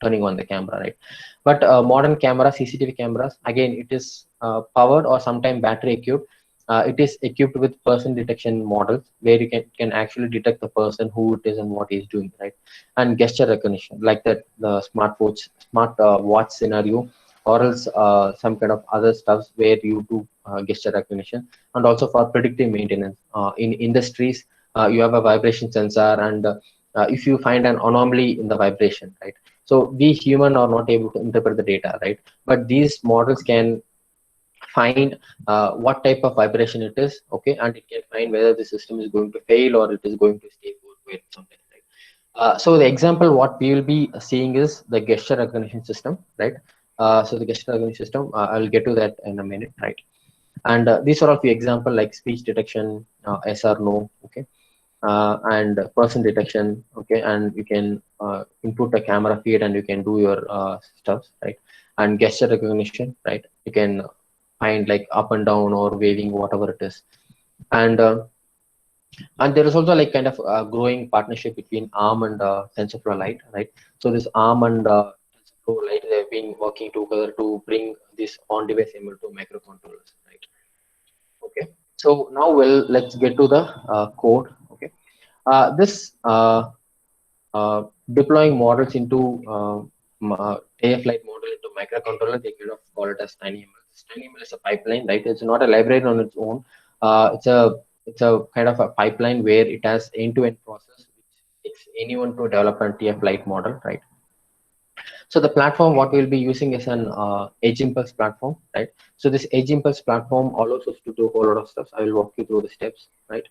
turning on the camera, right? But modern camera, CCTV cameras, again, it is powered or sometimes battery equipped. It is equipped with person detection models where you can actually detect the person, who it is and what he is doing, right? And gesture recognition, like that the smart watch scenario, or else some kind of other stuff where you do gesture recognition. And also for predictive maintenance in industries, you have a vibration sensor, and if you find an anomaly in the vibration, right? So we human are not able to interpret the data, right? But these models can find what type of vibration it is, okay, and it can find whether the system is going to fail or it is going to stay for something, right? So the example what we will be seeing is the gesture recognition system, right? So the gesture recognition system, I'll get to that in a minute, right? And these are all few example like speech detection, yes or no, okay, and person detection, okay, and you can input a camera feed and you can do your stuff, right? And gesture recognition, right? You can find like up and down or waving, whatever it is. And there is also like kind of a growing partnership between ARM and TensorFlow Lite, right? So this ARM and TensorFlow Lite, they've been working together to bring this on-device ML to microcontrollers, right? Okay. So now let's get to the code. Okay. This deploying models into TF-Lite model into microcontroller, they kind of call it as TinyML. TinyML is a pipeline, right? It's not a library on its own. It's a kind of a pipeline where it has end-to-end process which takes anyone to develop a TF-Lite model, right? So the platform what we'll be using is an Edge Impulse platform, right? So this Edge Impulse platform allows us to do a whole lot of stuff. I will walk you through the steps, right?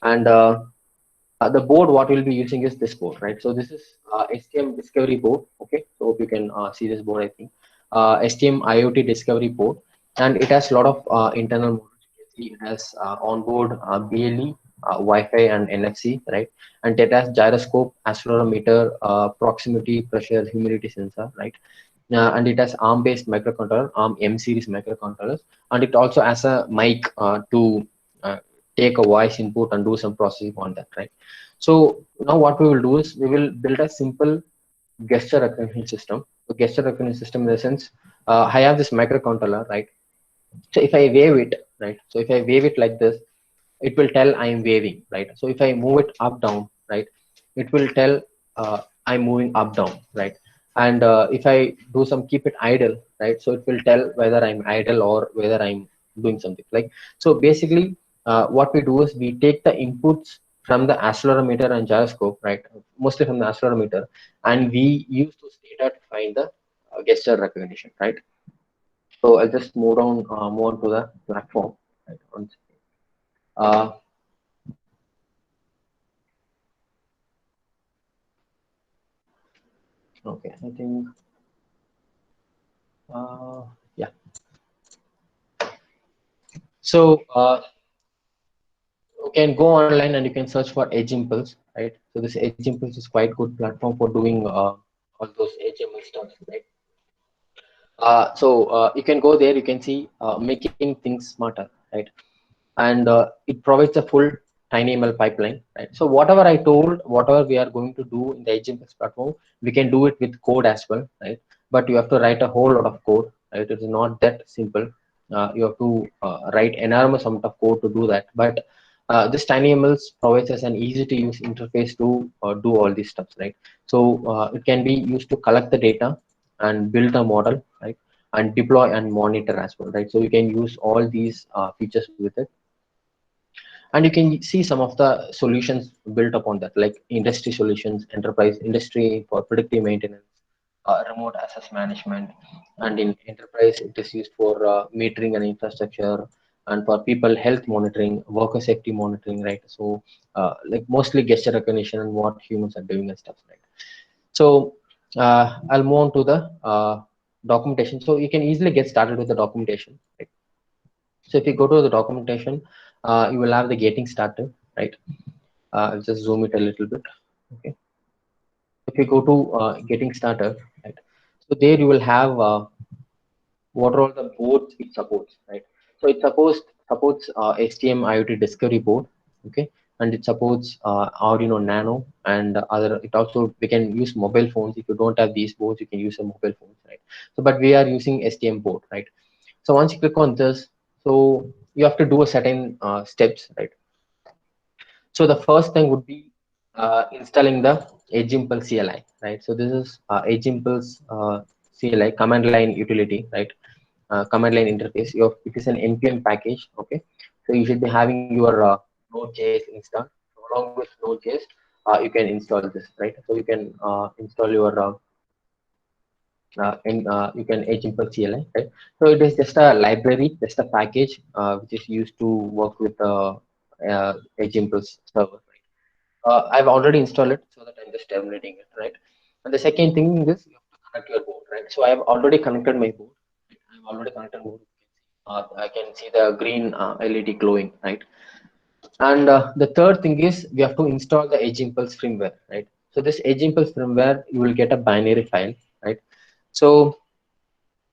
And the board what we'll be using is this board, right? So this is STM Discovery board, okay? So hope you can see this board, I think. STM IoT Discovery board, and it has a lot of internal models. You can see it has onboard BLE, Wi-Fi, and NFC, right? And it has gyroscope, accelerometer, proximity, pressure, humidity sensor, right? And it has ARM-based microcontroller, ARM M series microcontrollers, and it also has a mic to take a voice input and do some processing on that, right? So now what we will do is we will build a simple gesture recognition system. So gesture recognition system in the sense, I have this microcontroller, right? So if I wave it, right? So if I wave it like this, it will tell I am waving, right? So if I move it up, down, right? It will tell I'm moving up, down, right? And if I do some keep it idle, right? So it will tell whether I'm idle or whether I'm doing something, like. So basically, what we do is we take the inputs from the accelerometer and gyroscope, right? Mostly from the accelerometer, and we use those data to find the gesture recognition, right? So I'll just move on to the platform, right? Uh, okay, I think, yeah. So you can go online and you can search for Edge Impulse, right? So this Edge Impulse is quite good platform for doing all those HTML stuff, right? You can go there, you can see making things smarter, right? And it provides a full TinyML pipeline, right? So whatever I told, whatever we are going to do in the HMS platform, we can do it with code as well, right? But you have to write a whole lot of code, right? It is not that simple. You have to write enormous amount of code to do that. But this TinyML provides us an easy to use interface to do all these stuff, right? So it can be used to collect the data and build a model, right? And deploy and monitor as well, right? So you can use all these features with it, and you can see some of the solutions built upon that, like industry solutions, enterprise industry for predictive maintenance, remote access management, and in enterprise it is used for metering and infrastructure, and for people health monitoring, worker safety monitoring, right? So like mostly gesture recognition and what humans are doing and stuff, right? So I'll move on to the documentation. So you can easily get started with the documentation, right? So if you go to the documentation, you will have the getting started, right? I'll just zoom it a little bit. Okay. If you go to getting started, right? So there you will have what are all the boards it supports, right? So it supports STM IoT Discovery board, okay, and it supports Arduino Nano and other. It also, we can use mobile phones. If you don't have these boards, you can use a mobile phone, right? So, but we are using STM board, right? So once you click on this, so you have to do a certain steps, right? So the first thing would be installing the Edge Impulse CLI, right? So this is Edge Impulse CLI command line utility, right? Command line interface. It is an npm package, okay? So you should be having your Node.js installed. So along with Node.js, you can install this, right? So you can install your you can Edge Impulse CLI, right? So it is just a library, just a package which is used to work with Edge Impulse server. I've already installed it, so that I'm just terminating it, right? And the second thing is you have to connect your board, right? So I have already connected my board. I've already connected board. I can see the green LED glowing, right? And the third thing is we have to install the Edge Impulse firmware, right? So this Edge Impulse firmware, you will get a binary file, right? So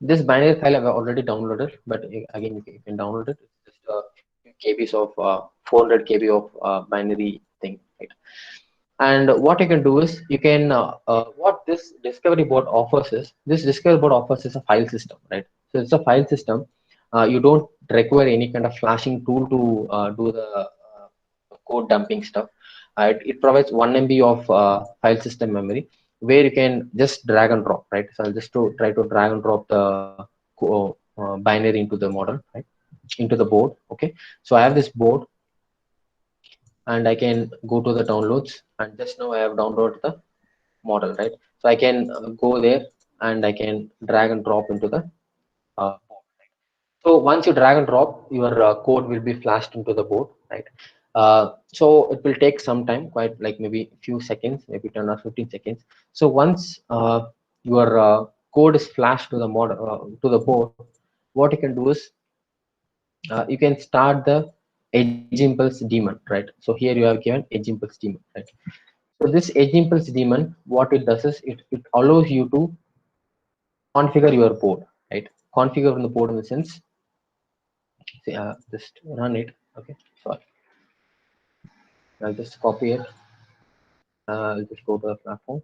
this binary file I've already downloaded, but again, you can download it. It's just a few KBs of 400 KB of binary thing, right? And what you can do is you can what this discovery board offers is, this discovery board offers is a file system, right? So it's a file system. You don't require any kind of flashing tool to do the code dumping stuff. It provides 1 MB of file system memory, where you can just drag and drop, right? So I'll just try to drag and drop the binary into the model, right? Into the board, okay? So I have this board, and I can go to the downloads, and just now I have downloaded the model, right? So I can go there and I can drag and drop into the board. So once you drag and drop, your code will be flashed into the board, right? So it will take some time, quite like maybe a few seconds, maybe 10 or 15 seconds. So once your code is flashed to the model, to the board, what you can do is you can start the Edge Impulse daemon, right? So here you have given Edge Impulse daemon, right? So this Edge Impulse daemon, what it does is it allows you to configure your board, right? Configure on the board in the sense, just run it. Okay, sorry, I'll just copy it. I'll just go to the platform.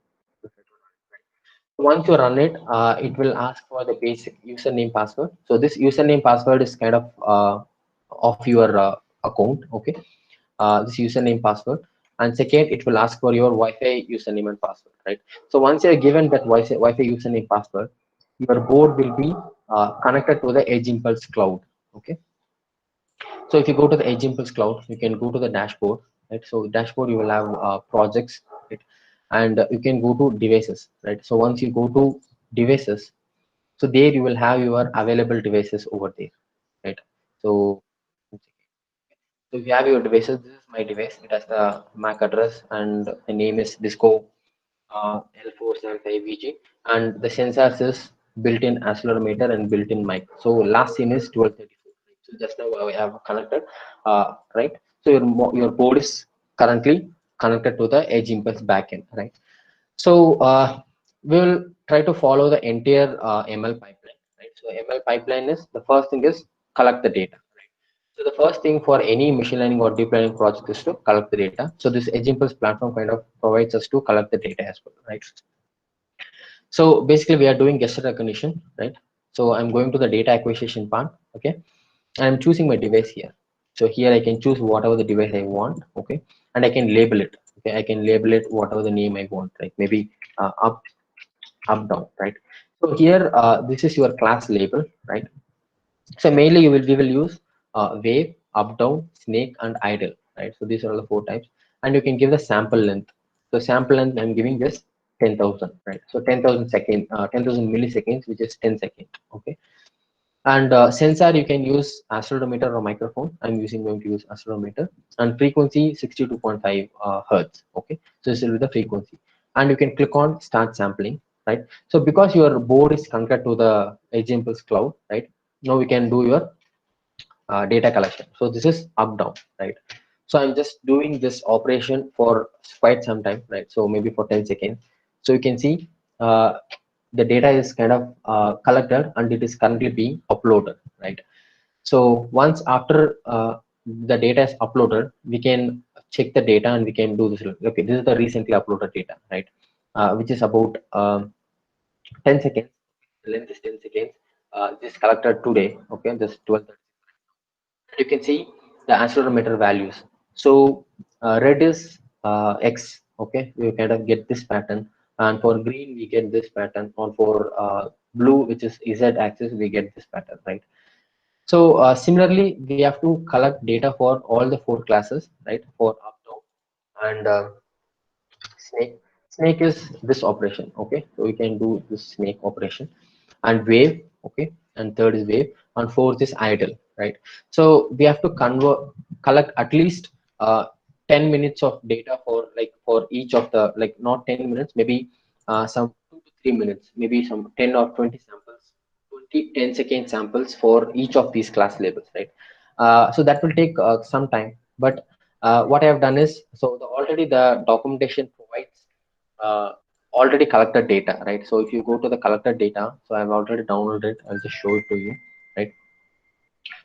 Once you run it, it will ask for the basic username password. So this username password is kind of your account, okay? This username password, and second, it will ask for your Wi-Fi username and password, right? So once you're given that Wi-Fi username password, your board will be connected to the Edge Impulse cloud, okay? So if you go to the Edge Impulse cloud, you can go to the dashboard, right? So dashboard, you will have projects, right? And you can go to devices, right? So once you go to devices, so there you will have your available devices over there, right? So if you have your devices, this is my device. It has the MAC address and the name is Disco L475VG, and the sensors is built-in accelerometer and built-in mic. So last scene is 1234. So just now I have connected, right? So your board is currently connected to the Edge Impulse backend, right? So we will try to follow the entire ML pipeline, right? So ML pipeline is, the first thing is collect the data, right? So the first thing for any machine learning or deep learning project is to collect the data. So this Edge Impulse platform kind of provides us to collect the data as well, right? So basically we are doing gesture recognition, right? So I'm going to the data acquisition part, okay? I'm choosing my device here. So here I can choose whatever the device I want, okay? And I can label it, okay? I can label it whatever the name I want, right? Maybe up, down, right? So here, this is your class label, right? So mainly we will use wave, up, down, snake, and idle, right? So these are all the 4 types, and you can give the sample length. So sample length I'm giving just 10,000, right? So 10,000 milliseconds, which is 10 seconds, okay? And sensor, you can use accelerometer or microphone. I'm going to use accelerometer, and frequency 62.5 hertz, okay? So this will be the frequency, and you can click on start sampling, right? So because your board is connected to the Edge Impulse cloud, right? Now we can do your data collection. So this is up, down, right? So I'm just doing this operation for quite some time, right? So maybe for 10 seconds. So you can see uh, the data is kind of collected and it is currently being uploaded, right? So once after the data is uploaded, we can check the data and we can do this. Okay, this is the recently uploaded data, right? Which is about 10 seconds. The length is 10 seconds. This collected today, okay, this 12. You can see the accelerometer values. So red is X, okay? You kind of get this pattern, and for green we get this pattern, or for blue, which is Z axis, we get this pattern, right? So similarly we have to collect data for all the 4 classes, right? For up, down, and snake. Snake is this operation, okay? So we can do this snake operation, and wave, okay? And third is wave, and fourth is idle, right? So we have to collect at least 10 minutes of data for, like, for each of the, like, not 10 minutes, maybe some 2 to 3 minutes, maybe some 10 or 20 samples, 10-second samples for each of these class labels, right? So that will take some time, but what I have done is, so already the documentation provides uh, already collected data, right? So if you go to the collected data, so I've already downloaded, I'll just show it to you, right?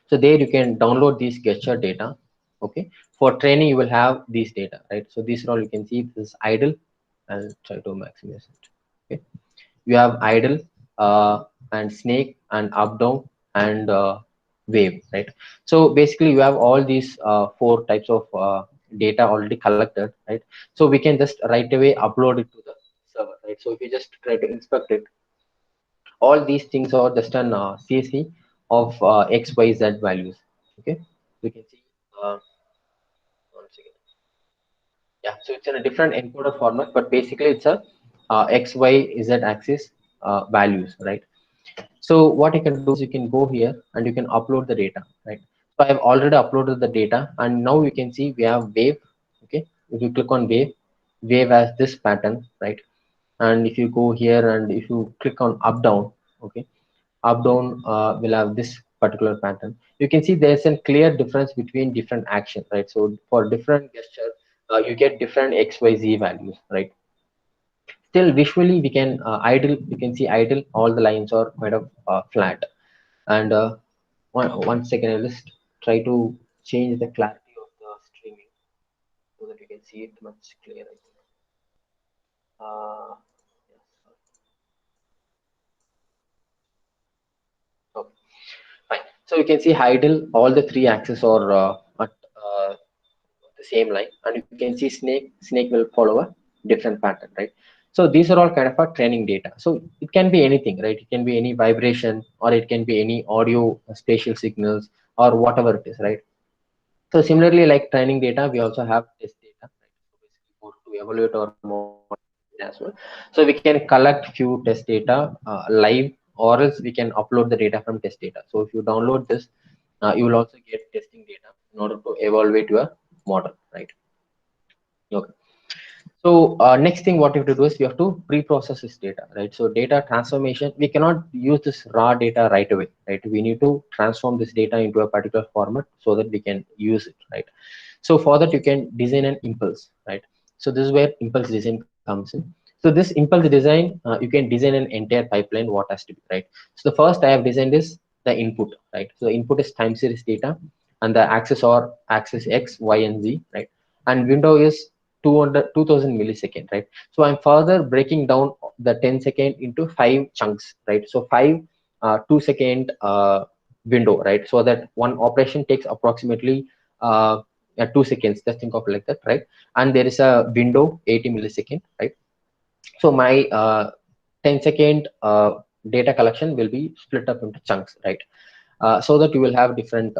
So there you can download these gesture data, okay? For training, you will have these data, right? So these are all, you can see this is idle. I'll try to maximize it, okay? You have idle, and snake, and up, down, and wave, right? So basically you have all these 4 types of data already collected, right? So we can just right away upload it to the server, right? So if you just try to inspect it, all these things are just an CSV of XYZ values, okay? You can see, uh, one second. Yeah, so it's in a different encoder format, but basically it's a XYZ axis values, right? So what you can do is you can go here and you can upload the data, right? So I have already uploaded the data, and now you can see we have wave, okay? If you click on wave, wave has this pattern, right? And if you go here and if you click on up, down, okay, up, down will have this particular pattern. You can see there's a clear difference between different actions, right? So for different gestures, you get different XYZ values, right? Still visually we can idle, you can see idle, all the lines are kind of flat. And one second, I'll just try to change the clarity of the streaming so that you can see it much clearer. Yes. Okay, fine. So you can see idle, all the 3 axes are at the same line, and you can see snake will follow a different pattern, right? So these are all kind of a training data. So it can be anything, right? It can be any vibration, or it can be any audio spatial signals, or whatever it is, right? So similarly, like training data, we also have test data, right? So basically to evaluate our model as well. So we can collect few test data live, or else we can upload the data from test data. So if you download this, you will also get testing data in order to evaluate your model, right? Okay. So next thing what you have to do is you have to pre-process this data, right? So data transformation, we cannot use this raw data right away, right? We need to transform this data into a particular format so that we can use it, right? So for that you can design an impulse, right? So this is where impulse design comes in. So So this impulse design, you can design an entire pipeline, what has to be, right? So the first I have designed is the input, right? So the input is time series data, and the axis or axis X, Y, and Z, right? And window is 2000 millisecond, right? So I'm further breaking down the 10-second into 5 chunks, right? So 5 2-second window, right? So that one operation takes approximately 2 seconds. Just think of it like that, right? And there is a window 80 millisecond, right? So my 10-second data collection will be split up into chunks, right? So that you will have different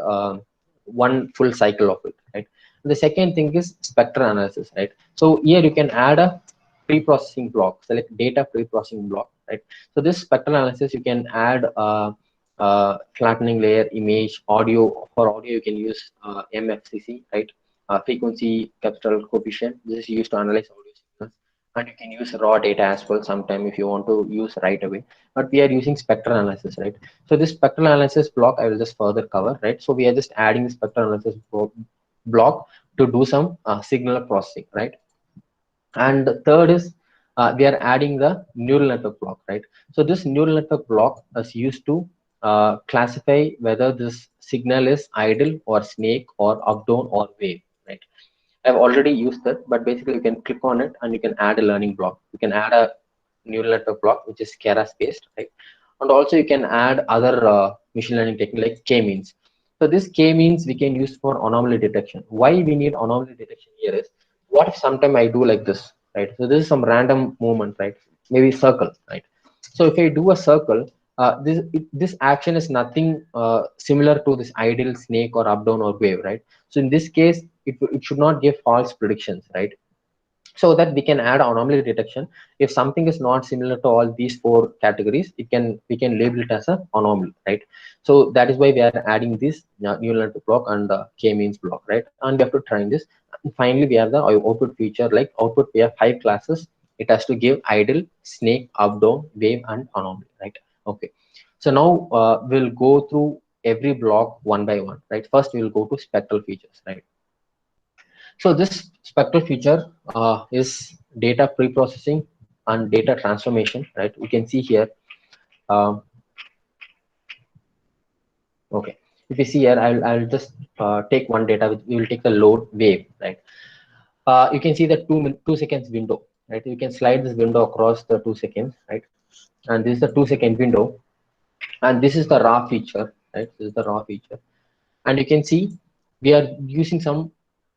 one full cycle of it, right? The second thing is spectral analysis, right? So here you can add a pre-processing block, select data pre-processing block, right? So this spectral analysis, you can add flattening layer, image, audio. For audio you can use MFCC, right? Frequency capture coefficient. This is used to analyze audio signals, and you can use raw data as well sometime if you want to use right away, but we are using spectral analysis, right? So this spectral analysis block I will just further cover, right? So we are just adding the spectral analysis block to do some signal processing, right? And the third is we are adding the neural network block, right? So this neural network block is used to classify whether this signal is idle or snake or up down or wave, right? I've already used that, but basically you can click on it and you can add a learning block. You can add a neural network block, which is Keras based, right? And also you can add other machine learning technique like k-means. So this k-means we can use for anomaly detection. Why we need anomaly detection here is, what if sometime I do like this, right? So this is some random movement, right? Maybe circle, right? So if I do a circle, this action is nothing similar to this ideal snake or up down or wave, right? So in this case, it should not give false predictions, right? So that we can add anomaly detection. If something is not similar to all these 4 categories, we can label it as an anomaly, right? So that is why we are adding this neural network block and the k-means block, right? And we have to train this. And finally, we have the output feature. Like output, we have 5 classes. It has to give idle, snake, up, down, wave, and anomaly, right? Okay. So now we'll go through every block one by one, right? First, we will go to spectral features, right? So this spectral feature is data pre-processing and data transformation, right? We can see here. Um, okay, if you see here, I'll just take one data. We will take the load wave, right? You can see the 2 seconds window, right? You can slide this window across the 2 seconds, right? And this is the 2-second window, and this is the raw feature, right? This is the raw feature, and you can see we are using some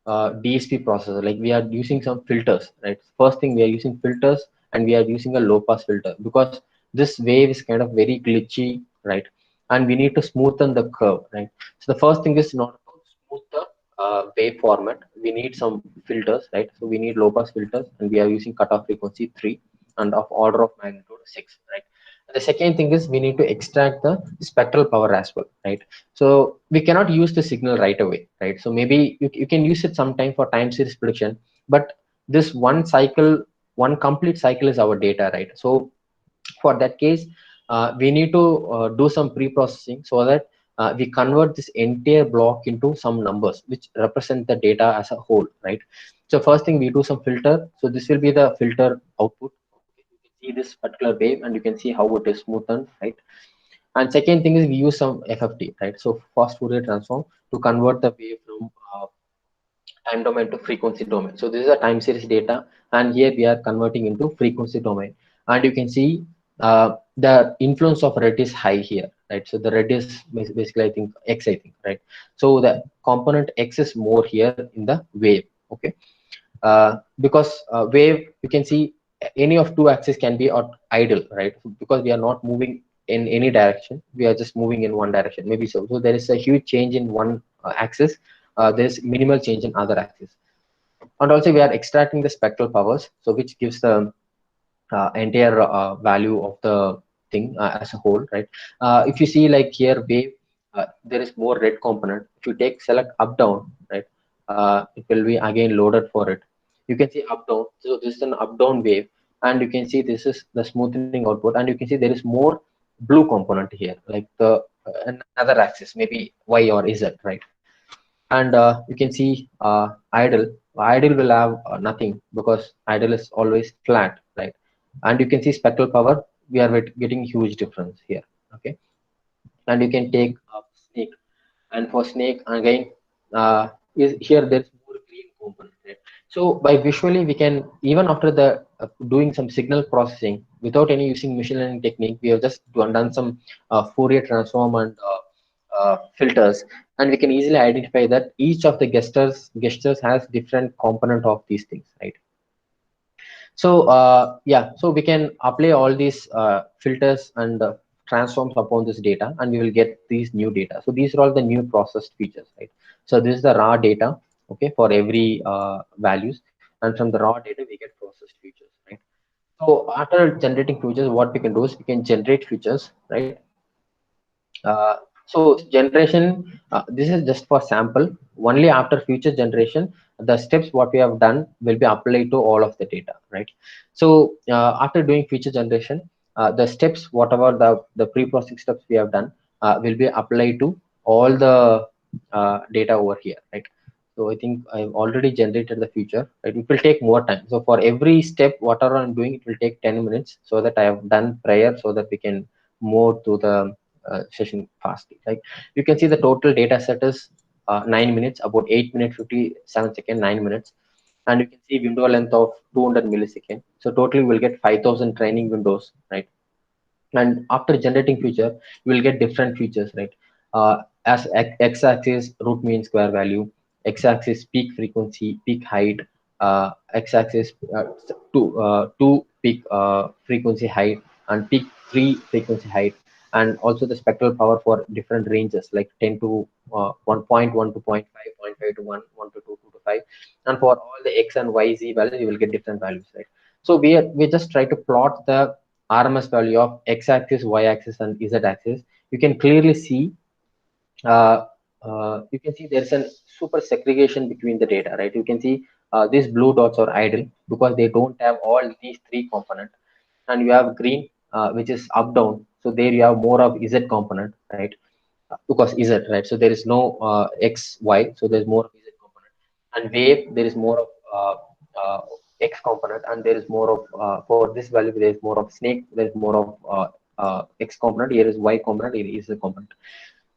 DSP processor, like we are using some filters, right? First thing, we are using filters, and we are using a low pass filter because this wave is kind of very glitchy, right? And we need to smoothen the curve, right? So the first thing is, not to smooth the wave format, we need some filters, right? So we need low pass filters, and we are using cutoff frequency 3 and of order of magnitude 6, right? The second thing is we need to extract the spectral power as well, right? So we cannot use the signal right away, right? So maybe you can use it sometime for time series prediction, but this one cycle, one complete cycle is our data, right? So for that case, we need to do some pre-processing so that we convert this entire block into some numbers which represent the data as a whole, right? So first thing, we do some filter. So this will be the filter output. You can see this particular wave, and you can see how it is smoothened, right? And second thing is we use some FFT, right? So fast Fourier transform to convert the wave from time domain to frequency domain. So this is a time series data, and here we are converting into frequency domain. And you can see the influence of red is high here, right? So the red is basically, I think, X, I think, right? So the component X is more here in the wave, okay? Because wave, you can see any of 2 axes can be idle, right? Because we are not moving in any direction, we are just moving in one direction, maybe. So there is a huge change in one axis, there's minimal change in other axis. And also we are extracting the spectral powers, so which gives the entire value of the thing as a whole, right? If you see, like here wave, there is more red component. If you take select up down, right, it will be again loaded for it. You can see up down, so this is an up down wave, and you can see this is the smoothening output, and you can see there is more blue component here, like the another axis, maybe Y or Z, right? And you can see idle will have nothing, because idle is always flat, right? And you can see spectral power, we are getting huge difference here. Okay, and you can take snake, and for snake again, is here there's more green component, right? So by visually we can, even after the doing some signal processing without any using machine learning technique, we have just done some Fourier transform and filters, and we can easily identify that each of the gestures has different component of these things, right? So yeah, so we can apply all these filters and transforms upon this data, and we will get these new data. So these are all the new processed features, right? So this is the raw data, okay, for every values, and from the raw data we get processed features, right? So after generating features, what we can do is we can generate features, right? Uh, so generation, this is just for sample. Only after future generation, the steps what we have done will be applied to all of the data, right? So after doing feature generation, the steps, whatever the pre-processing steps we have done, will be applied to all the data over here, right? So I think I've already generated the feature, right? It will take more time. So for every step, whatever I'm doing, it will take 10 minutes, so that I have done prior, so that we can move to the session fastly. Like you can see the total data set is 9 minutes, about 8 minutes 57 seconds, 9 minutes, and you can see window length of 200 milliseconds. So totally we'll get 5,000 training windows, right? And after generating feature, you will get different features, right? As x-axis root mean square value, x-axis peak frequency, peak height, x-axis two peak frequency height, and peak 3 frequency height, and also the spectral power for different ranges like 10 to 1.1 to 0.5, 0.5 to 1, 1 to 2, 2 to 5, and for all the x and y z values you will get different values, right? So we just try to plot the RMS value of x-axis, y-axis, and z-axis. You can clearly see, there's a super segregation between the data, right? You can see these blue dots are idle because they don't have all these three components, and you have green, which is up down. So there you have more of z component, right? Because z, right? So there is no x, y, so there's more of z component. And wave, there is more of x component, and there is more of for this value there is more of snake, there is more of x component, here is y component, here is the component.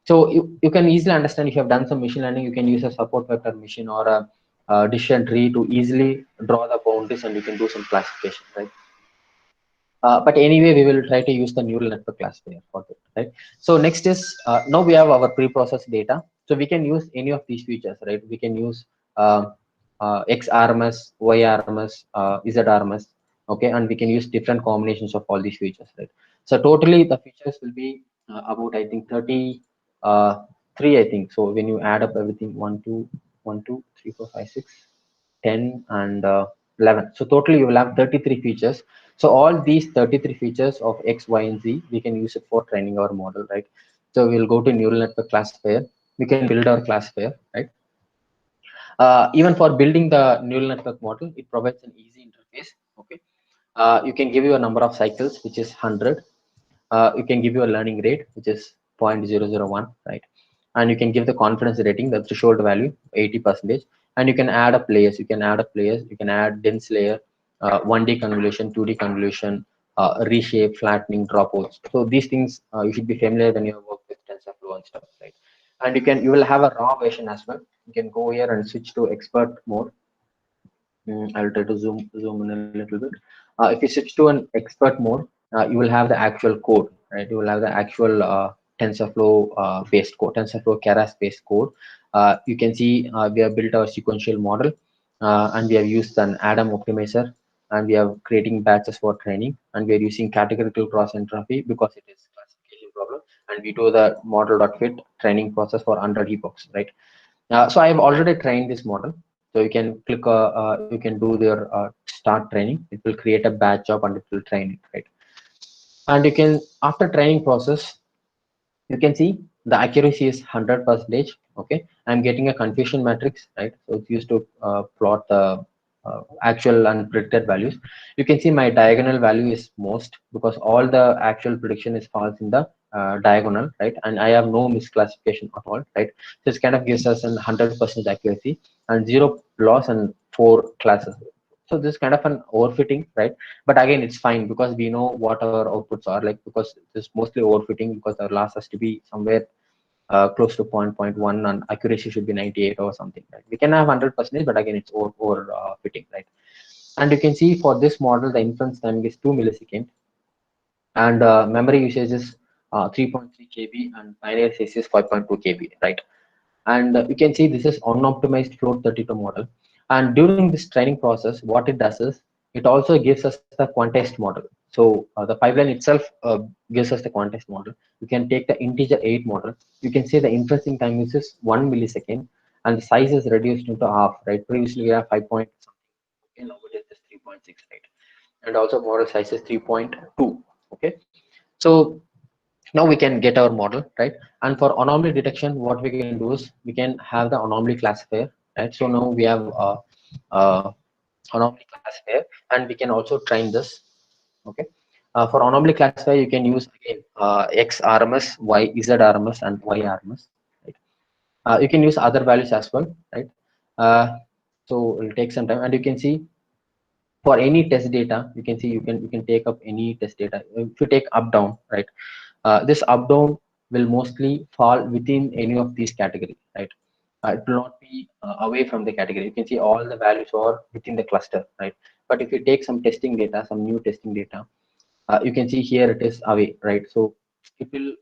So you can easily understand, if you have done some machine learning, you can use a support vector machine or a decision tree to easily draw the boundaries, and you can do some classification, right? But anyway, we will try to use the neural network classifier for that, right? So next is, now we have our pre-processed data. So we can use any of these features, right? We can use XRMS, YRMS, ZRMS, okay? And we can use different combinations of all these features, right? So totally the features will be about, I think, 33, I think. So when you add up everything, 1, 2, 1, 2, 3, 4, 5, 6, 10, and 11. So totally you will have 33 features. So all these 33 features of X, Y, and Z, we can use it for training our model, right? So we'll go to neural network classifier. We can build our classifier, right? Even for building the neural network model, it provides an easy interface, okay? You can give you a number of cycles, which is 100. You can give you a learning rate, which is 0.001, right? And you can give the confidence rating, the threshold value, 80%. And you can add up layers. You can add dense layer, 1D convolution, 2D convolution, reshape, flattening, dropouts. So these things you should be familiar when you work with TensorFlow and stuff, right? And you will have a raw version as well. You can go here and switch to expert mode. I'll try to zoom in a little bit. If you switch to an expert mode, you will have the actual code, right? You will have the actual TensorFlow based code, TensorFlow Keras based code. You can see we have built our sequential model, and we have used an Adam optimizer, and we are creating batches for training, and we are using categorical cross entropy because it is classification problem, and we do the model.fit training process for 100 epochs, right? So I have already trained this model. So you can click, you can do their start training. It will create a batch job and it will train it, right? And you can, after training process, you can see the accuracy is 100%. Okay, I'm getting a confusion matrix, right? So it's used to plot the actual and predicted values. You can see my diagonal value is most, because all the actual prediction is false in the diagonal, right? And I have no misclassification at all, right? This kind of gives us an 100% accuracy and 0 loss and 4 classes, So this is kind of an overfitting, right? But again, it's fine because we know what our outputs are like, because this is mostly overfitting because our loss has to be somewhere close to 0.1 and accuracy should be 98 or something, right? We can have 100%, but again, it's over fitting, right? And you can see for this model, the inference timing is 2 milliseconds, and memory usage is 3.3 KB, and binary size is 5.2 KB, right? And you can see this is unoptimized float 32 model. And during this training process, what it does is it also gives us the quantized model. So the pipeline itself gives us the quantized model. You can take the integer 8 model. You can see the inferencing time is just 1 millisecond, and the size is reduced into half, right? Previously we have 5 point something, okay, now it is just 3.6, right? And also model size is 3.2, okay. So now we can get our model, right? And for anomaly detection, what we can do is we can have the anomaly classifier, right? So now we have anomaly classifier, and we can also train this, okay. For anomaly classifier, you can use again x RMS, y z RMS, and y RMS, right? You can use other values as well, right? So it will take some time, and you can see for any test data, you can see you can take up any test data. If you take up down, right? This up down will mostly fall within any of these categories, right? It will not be away from the category. You can see all the values are within the cluster, right? But if you take some testing data, some new testing data, you can see here it is away, right? So it will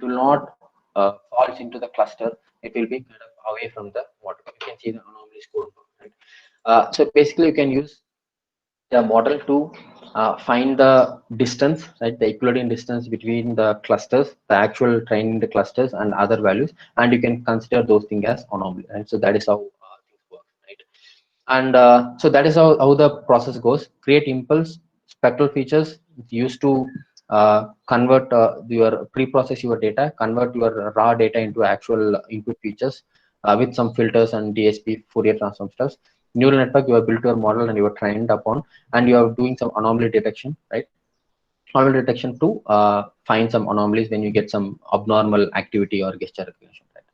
not falls into the cluster. It will be kind of away from the model. You can see the anomaly score, right? So basically you can use the model to find the distance, right? The Euclidean distance between the clusters, the actual training the clusters and other values, and you can consider those things as anomaly, right? So that is how things work, right? And so that is how the process goes. Create impulse spectral features. It's used to convert your pre-process your data, convert your raw data into actual input features with some filters and DSP Fourier transform stuff. Neural network, you have built your model and you are trained upon, and you are doing some anomaly detection, right? Anomaly detection to find some anomalies when you get some abnormal activity or gesture recognition, right?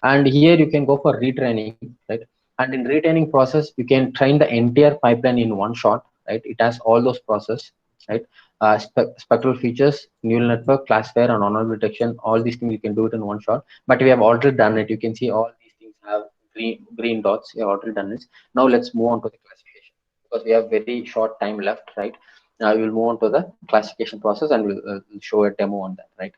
And here you can go for retraining, right? And in retraining process, you can train the entire pipeline in one shot, right? It has all those process, right? Spectral features, neural network, classifier, and anomaly detection, all these things you can do it in one shot. But we have already done it. You can see all these things have green dots. We have already done this. Now let's move on to the classification, because we have very short time left, right? Now we will move on to the classification process, and we'll show a demo on that, right?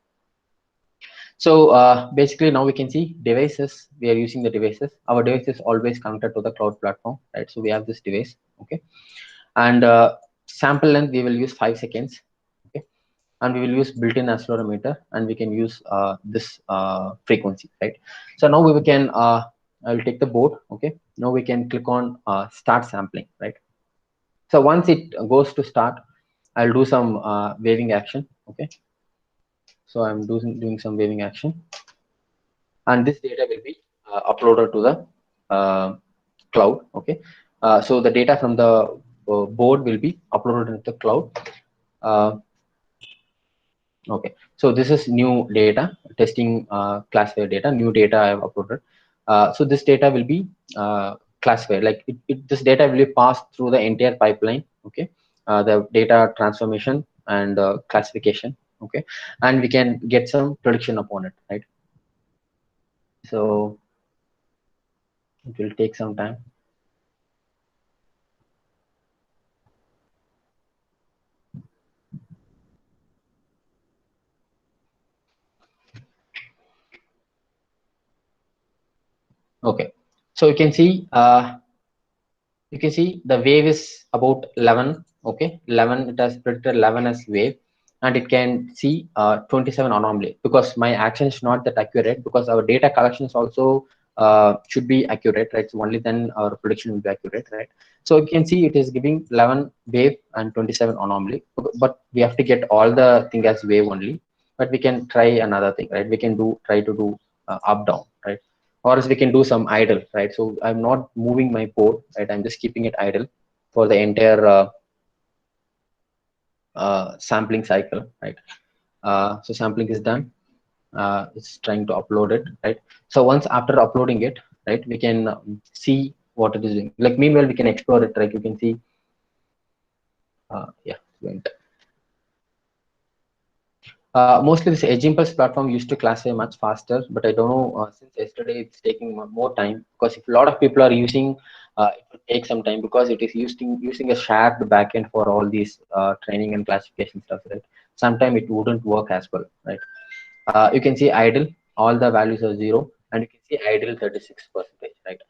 So basically now we can see devices. We are using the devices. Our device is always connected to the cloud platform, right? So we have this device, okay. And sample length, we will use 5 seconds, okay. And we will use built-in accelerometer, and we can use this frequency, right? So now we can, I will take the board, okay. Now we can click on start sampling, right? So once it goes to start, I'll do some waving action, okay. So I'm doing some waving action, and this data will be uploaded to the cloud, okay. So the data from the board will be uploaded into the cloud. Okay, so this is new data, testing classifier data, new data I have uploaded. So this data will be classified, like this data will be passed through the entire pipeline, okay. The data transformation and classification, okay, and we can get some prediction upon it, right? So it will take some time. Okay, so you can see the wave is about 11, okay. 11, it has predicted 11 as wave, and it can see 27 anomaly, because my action is not that accurate, because our data collections also should be accurate, right? So only then our prediction will be accurate, right? So you can see it is giving 11 wave and 27 anomaly, but we have to get all the thing as wave only. But we can try another thing, right? We can try to do up down, right? Or else we can do some idle, right? So I'm not moving my board, right? I'm just keeping it idle for the entire sampling cycle, right? So sampling is done. It's trying to upload it, right? So once after uploading it, right, we can see what it is doing. Like meanwhile, we can explore it, right? You can see, yeah, went. Mostly this Edge Impulse platform used to classify much faster, but I don't know, since yesterday it's taking more time, because if a lot of people are using, it will take some time because it is using a shared backend for all these training and classification stuff, right? Sometime it wouldn't work as well, right? You can see idle, all the values are 0, and you can see idle 36%, right?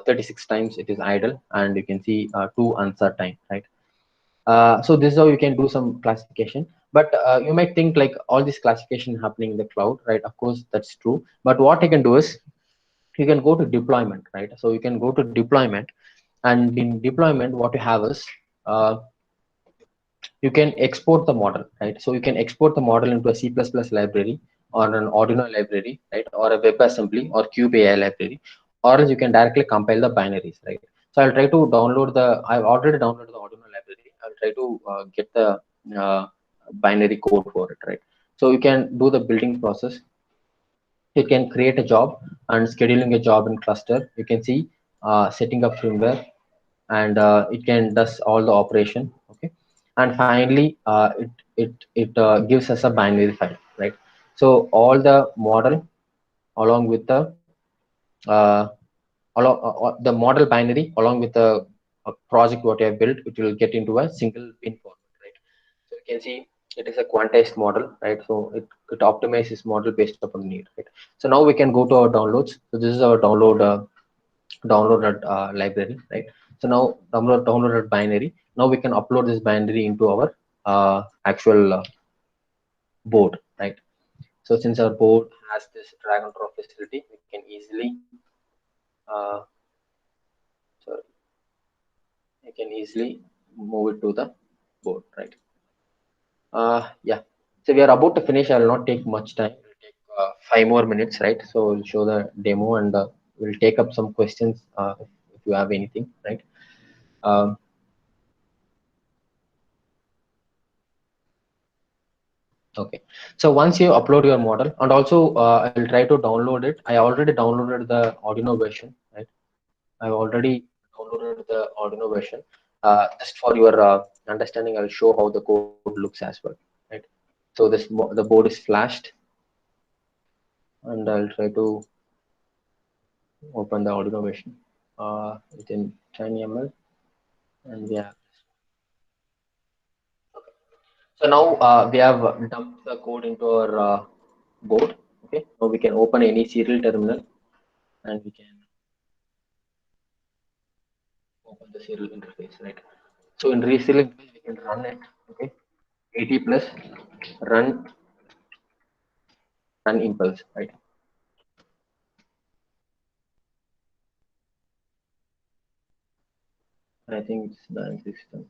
36 times it is idle, and you can see 2 uncertain, right? So this is how you can do some classification. But you might think like all this classification happening in the cloud, right? Of course, that's true. But what you can do is you can go to deployment, right? So you can go to deployment, and in deployment, what you have is uh, you can export the model, right? So you can export the model into a C++ library or an Arduino library, right? Or a WebAssembly or CubeAI library, or else you can directly compile the binaries, right? So I'll try to download I've already downloaded the Arduino library. I'll try to get the uh, binary code for it, right? So you can do the building process. You can create a job and scheduling a job in cluster. You can see setting up firmware, and it can does all the operation, okay? And finally it gives us a binary file, right? So all the model along with uh, the model binary along with the project what you have built, it will get into a single pin format, right? So you can see it is a quantized model, right? So it optimizes model based upon need, right? So now we can go to our downloads. So this is our downloaded library, right? So now downloaded binary. Now we can upload this binary into our actual board, right? So since our board has this drag and drop facility, we can easily uh, sorry, you can easily move it to the board, right? Yeah. So we are about to finish. I will not take much time. It will take 5 more minutes, right? So we'll show the demo, and we'll take up some questions if you have anything, right? Um, Okay, so once you upload your model, and also I'll try to download it. I already downloaded the Arduino version, right? I've already downloaded the Arduino version. Just for your understanding, I'll show how the code looks as well, right? So the board is flashed, and I'll try to open the Arduino version within TinyML, and we have. So now we have dumped the code into our board. Okay, now we can open any serial terminal, and we can open the serial interface, right? So in serial interface, we can run it, okay? 80 plus run impulse, right? I think it's the system.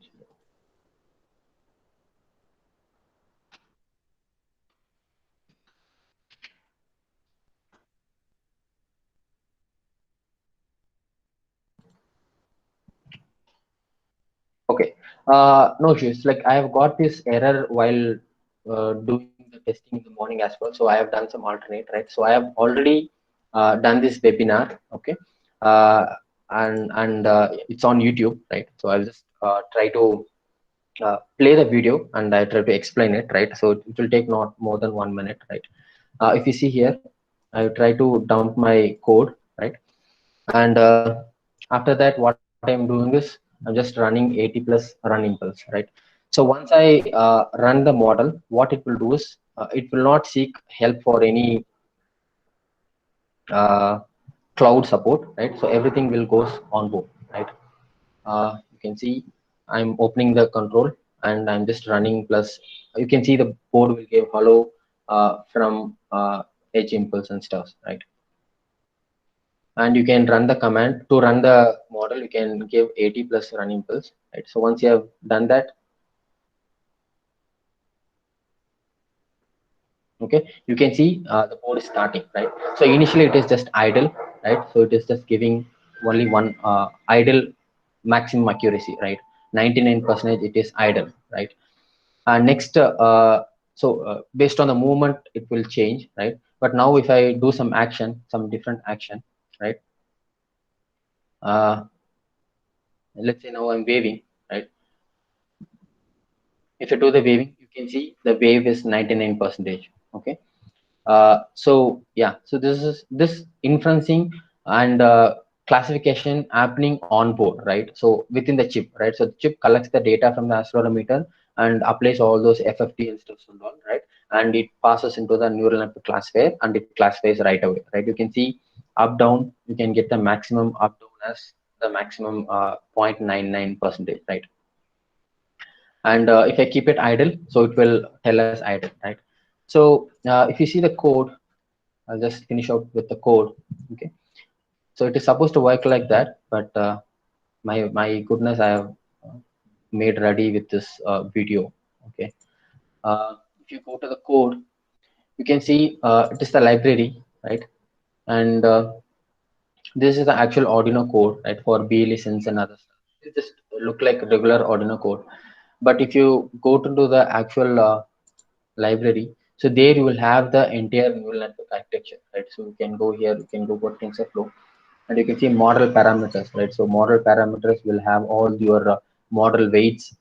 Okay, no issues. Like I have got this error while doing the testing in the morning as well. So I have done some alternate, right? So I have already done this webinar, okay? Uh, and it's on YouTube, right? So I'll just try to play the video and I try to explain it, right? So it will take not more than 1 minute, right? If you see here, I try to dump my code, right? And after that, what I'm doing is I'm just running 80 plus run impulse, right? So once I run the model, what it will do is it will not seek help for any uh, cloud support, right? So everything will goes on board, right? You can see I'm opening the control and I'm just running plus. You can see the board will give hello from Edge impulse and stuff, right? And you can run the command to run the model. You can give 80 plus run impulse, right? So once you have done that, okay, you can see the board is starting, right? So initially it is just idle, right? So it is just giving only one idle maximum accuracy, right? 99% it is idle, right? Next based on the movement it will change, right? But now if I do some action, some different action, right? let's say now I'm waving, right? If I do the waving, you can see the wave is 99%. Okay. So yeah, so this inferencing and classification happening on board, right? So within the chip, right? So the chip collects the data from the accelerometer and applies all those FFT and stuff and all, right? And it passes into the neural network classifier and it classifies right away, right? You can see up down, you can get the maximum up down as the maximum 0.99%, right? And if I keep it idle, so it will tell us idle, right? So if you see the code, I'll just finish out with the code. Okay, so it is supposed to work like that, but my goodness, I have made ready with this video. Okay, if you go to the code, you can see it is the library, right? And this is the actual Arduino code, right, for BLE sense and other stuff. It just look like regular Arduino code, but if you go to the actual library, so there you will have the entire neural network architecture, right? So you can go here, you can go for TensorFlow, and you can see model parameters, right? So model parameters will have all your model weights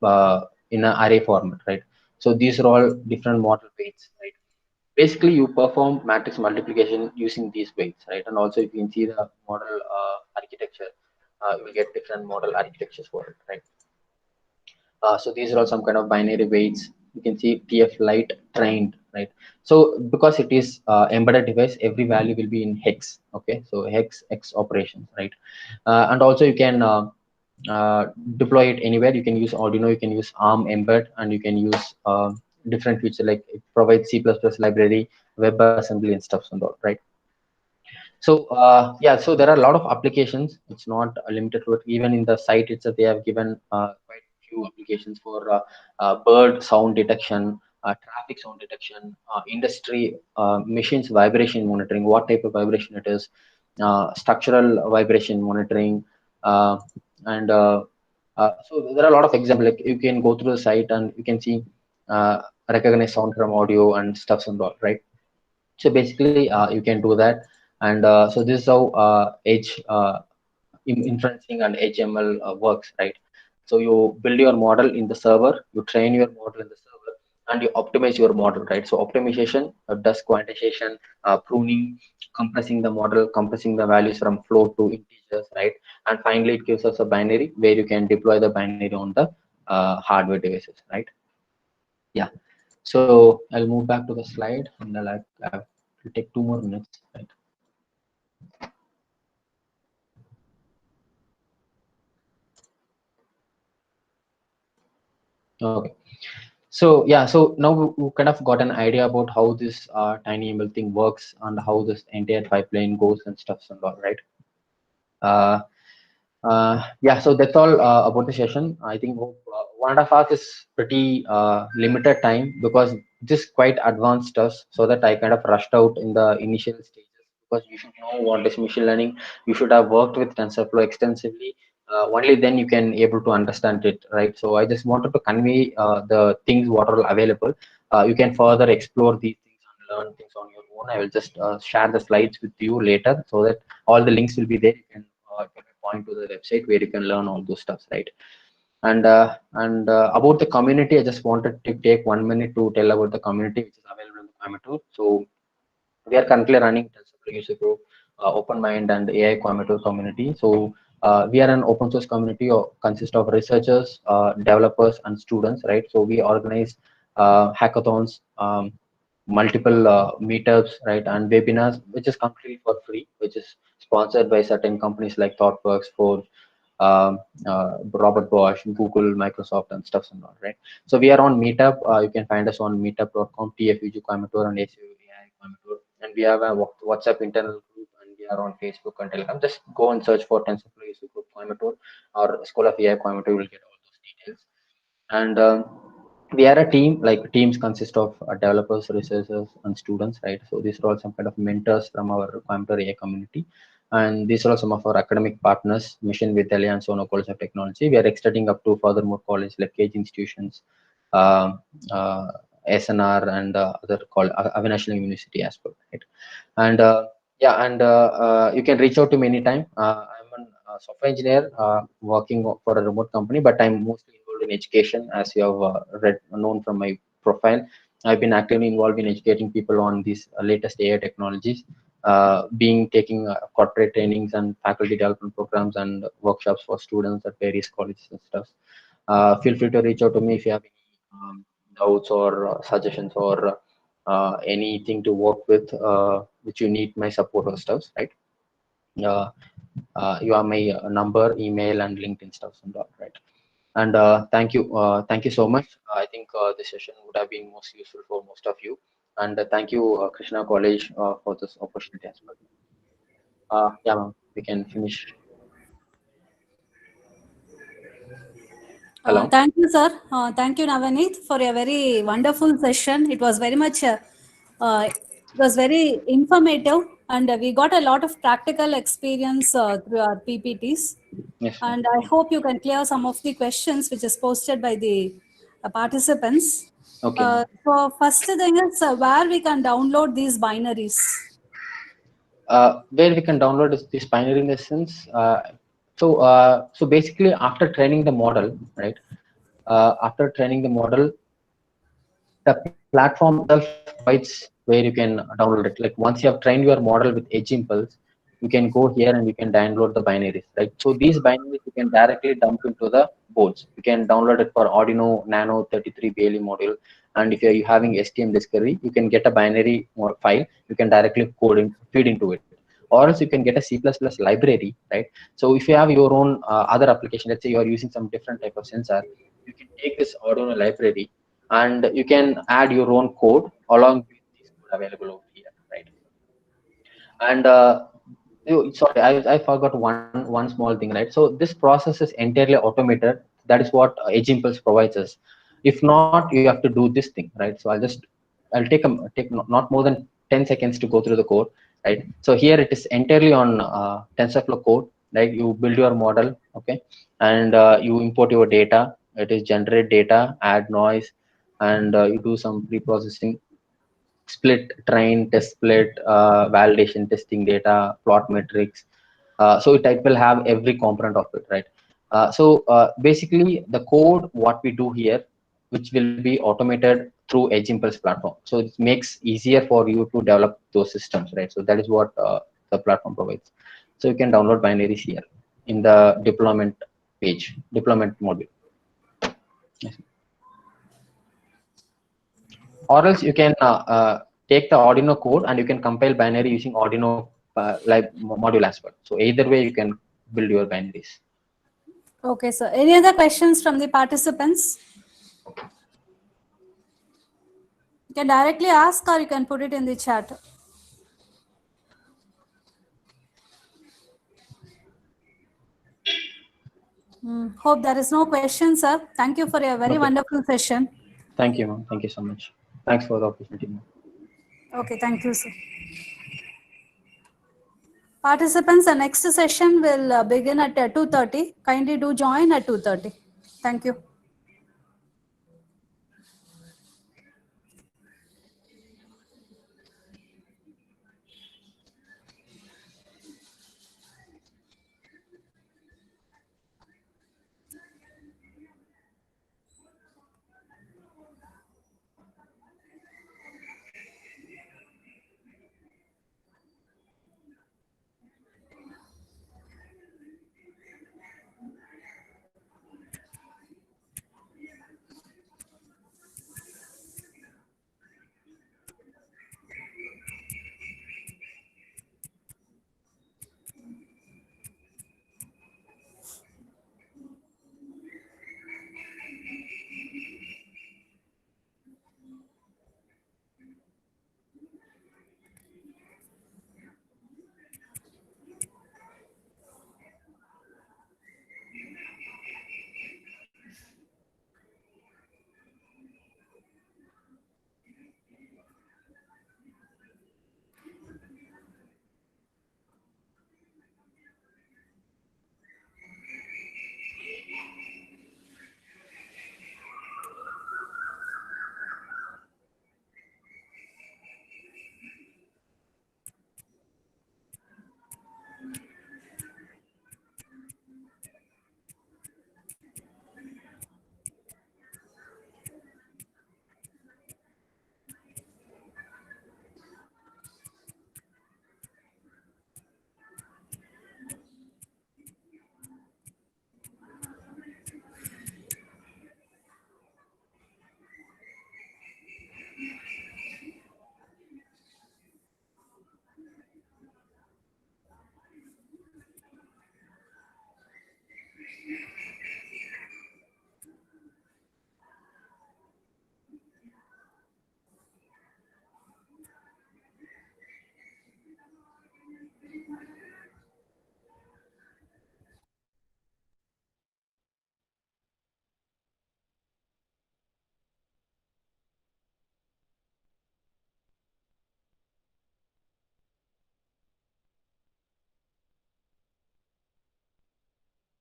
uh, in a array format, right? So these are all different model weights, right? Basically you perform matrix multiplication using these weights, right? And also you can see the model architecture, you will get different model architectures for it, right? So these are all some kind of binary weights. You can see TF light trained, right? So because it is embedded device, every value will be in hex. Okay, so hex X operations, right? And also you can uh, deploy it anywhere. You can use Arduino, you can use ARM embed, and you can use different features like it provides C++ library, WebAssembly, and stuff and all, right? So yeah, so there are a lot of applications. It's not limited to it. Even in the site itself, they have given quite few applications for bird sound detection, traffic sound detection, industry machines vibration monitoring, what type of vibration it is, structural vibration monitoring, uh, and so there are a lot of examples. Like you can go through the site and you can see recognize sound from audio and stuff and all, right? So basically you can do that. And so this is how edge inferencing and HML works, right? So you build your model in the server, you train your model in the server, and you optimize your model, right? So optimization does quantization, pruning, compressing the model, compressing the values from float to integers, right? And finally it gives us a binary where you can deploy the binary on the hardware devices, right? Yeah, so I'll move back to the slide and I'll take 2 more minutes, right? Okay. So yeah, so now we kind of got an idea about how this TinyML thing works and how this entire pipeline goes and stuff and all, right? Uh, yeah, so that's all about the session. I think 1.5 hours is pretty limited time because this quite advanced stuff, so that I kind of rushed out in the initial stages because you should know what is machine learning. You should have worked with TensorFlow extensively. Only then you can able to understand it, right? So I just wanted to convey the things what are available. You can further explore these things and learn things on your own. I will just share the slides with you later so that all the links will be there. You can point to the website where you can learn all those stuffs, right? And about the community, I just wanted to take 1 minute to tell about the community which is available in the Coimbatore. So we are currently running TensorFlow user group, Open Mind and AI Coimbatore community. So we are an open source community consist of researchers, developers, and students, right? So we organize hackathons, multiple meetups, right, and webinars, which is completely for free, which is sponsored by certain companies like ThoughtWorks, Forge, Robert Bosch, Google, Microsoft, and stuff and all, right? So we are on Meetup. You can find us on meetup.com, TFUG Coimbatore, and ACUAI Coimbatore. And we have a WhatsApp internal group, and we are on Facebook and Telegram. Just go and search for TensorFlow user group Coimbatore or School of AI Coimbatore. You will get all those details. And we are a team, like teams consist of developers, researchers, and students, right? So these are all some kind of mentors from our Coimbatore AI community. And these are some of our academic partners, Mission Vidyalaya and Sono College of Technology. We are extending up to furthermore college like Cage institutions, uh, uh, SNR, and other called Avinash University as well, right? And yeah, and you can reach out to me anytime. I'm on a software engineer working for a remote company, but I'm mostly involved in education, as you have known from my profile. I've been actively involved in educating people on these latest AI technologies, taking corporate trainings and faculty development programs and workshops for students at various colleges and stuff. Feel free to reach out to me if you have any doubts or suggestions or anything to work with, which you need my support or stuff, right? Uh, you have my number, email, and LinkedIn stuff and all, right? And thank you so much. I think this session would have been most useful for most of you. And thank you, Krishna College, for this opportunity as well. Yeah, ma'am, we can finish. Hello. Thank you, sir. Thank you, Navaneet, for a very wonderful session. It was very much, it was very informative, and we got a lot of practical experience through our PPTs. Yes, ma'am. And I hope you can clear some of the questions which is posted by the participants. Okay, ma'am. So first thing is where we can download these binaries. Where we can download this binary lessons. So basically, after training the model, right? After training the model, the platform itself provides where you can download it. Like once you have trained your model with Edge Impulse, you can go here and you can download the binaries, right? So these binaries you can directly dump into the boards. You can download it for Arduino Nano 33 BLE module, and if you're having STM Discovery, you can get a binary file. You can directly feed into it, or else you can get a C++ library, right? So if you have your own other application, let's say you are using some different type of sensor, you can take this Arduino library and you can add your own code along with this code available over here, right? And sorry, I forgot one small thing, right? So this process is entirely automated. That is what Edge Impulse provides us. If not, you have to do this thing, right? So I'll take not more than 10 seconds to go through the code, right? So here it is entirely on TensorFlow code, right? You build your model, okay, and you import your data. It is generate data, add noise, and you do some pre-processing, split, train, test split, validation, testing data, plot metrics. So it will have every component of it, right? Basically, the code, what we do here, which will be automated through Edge Impulse platform. So it makes easier for you to develop those systems, right? So that is what the platform provides. So you can download binaries here in the deployment page, deployment module. Yes. Or else you can take the Arduino code and you can compile binary using Arduino module as well. So either way, you can build your binaries. Okay, so any other questions from the participants? You can directly ask or you can put it in the chat. Hope there is no question, sir. Thank you for a very wonderful session. Thank you, ma'am. Thank you so much. Thanks for the opportunity, ma'am. Okay, thank you, sir. Participants, the next session will begin at 2:30. Kindly do join at 2:30. Thank you.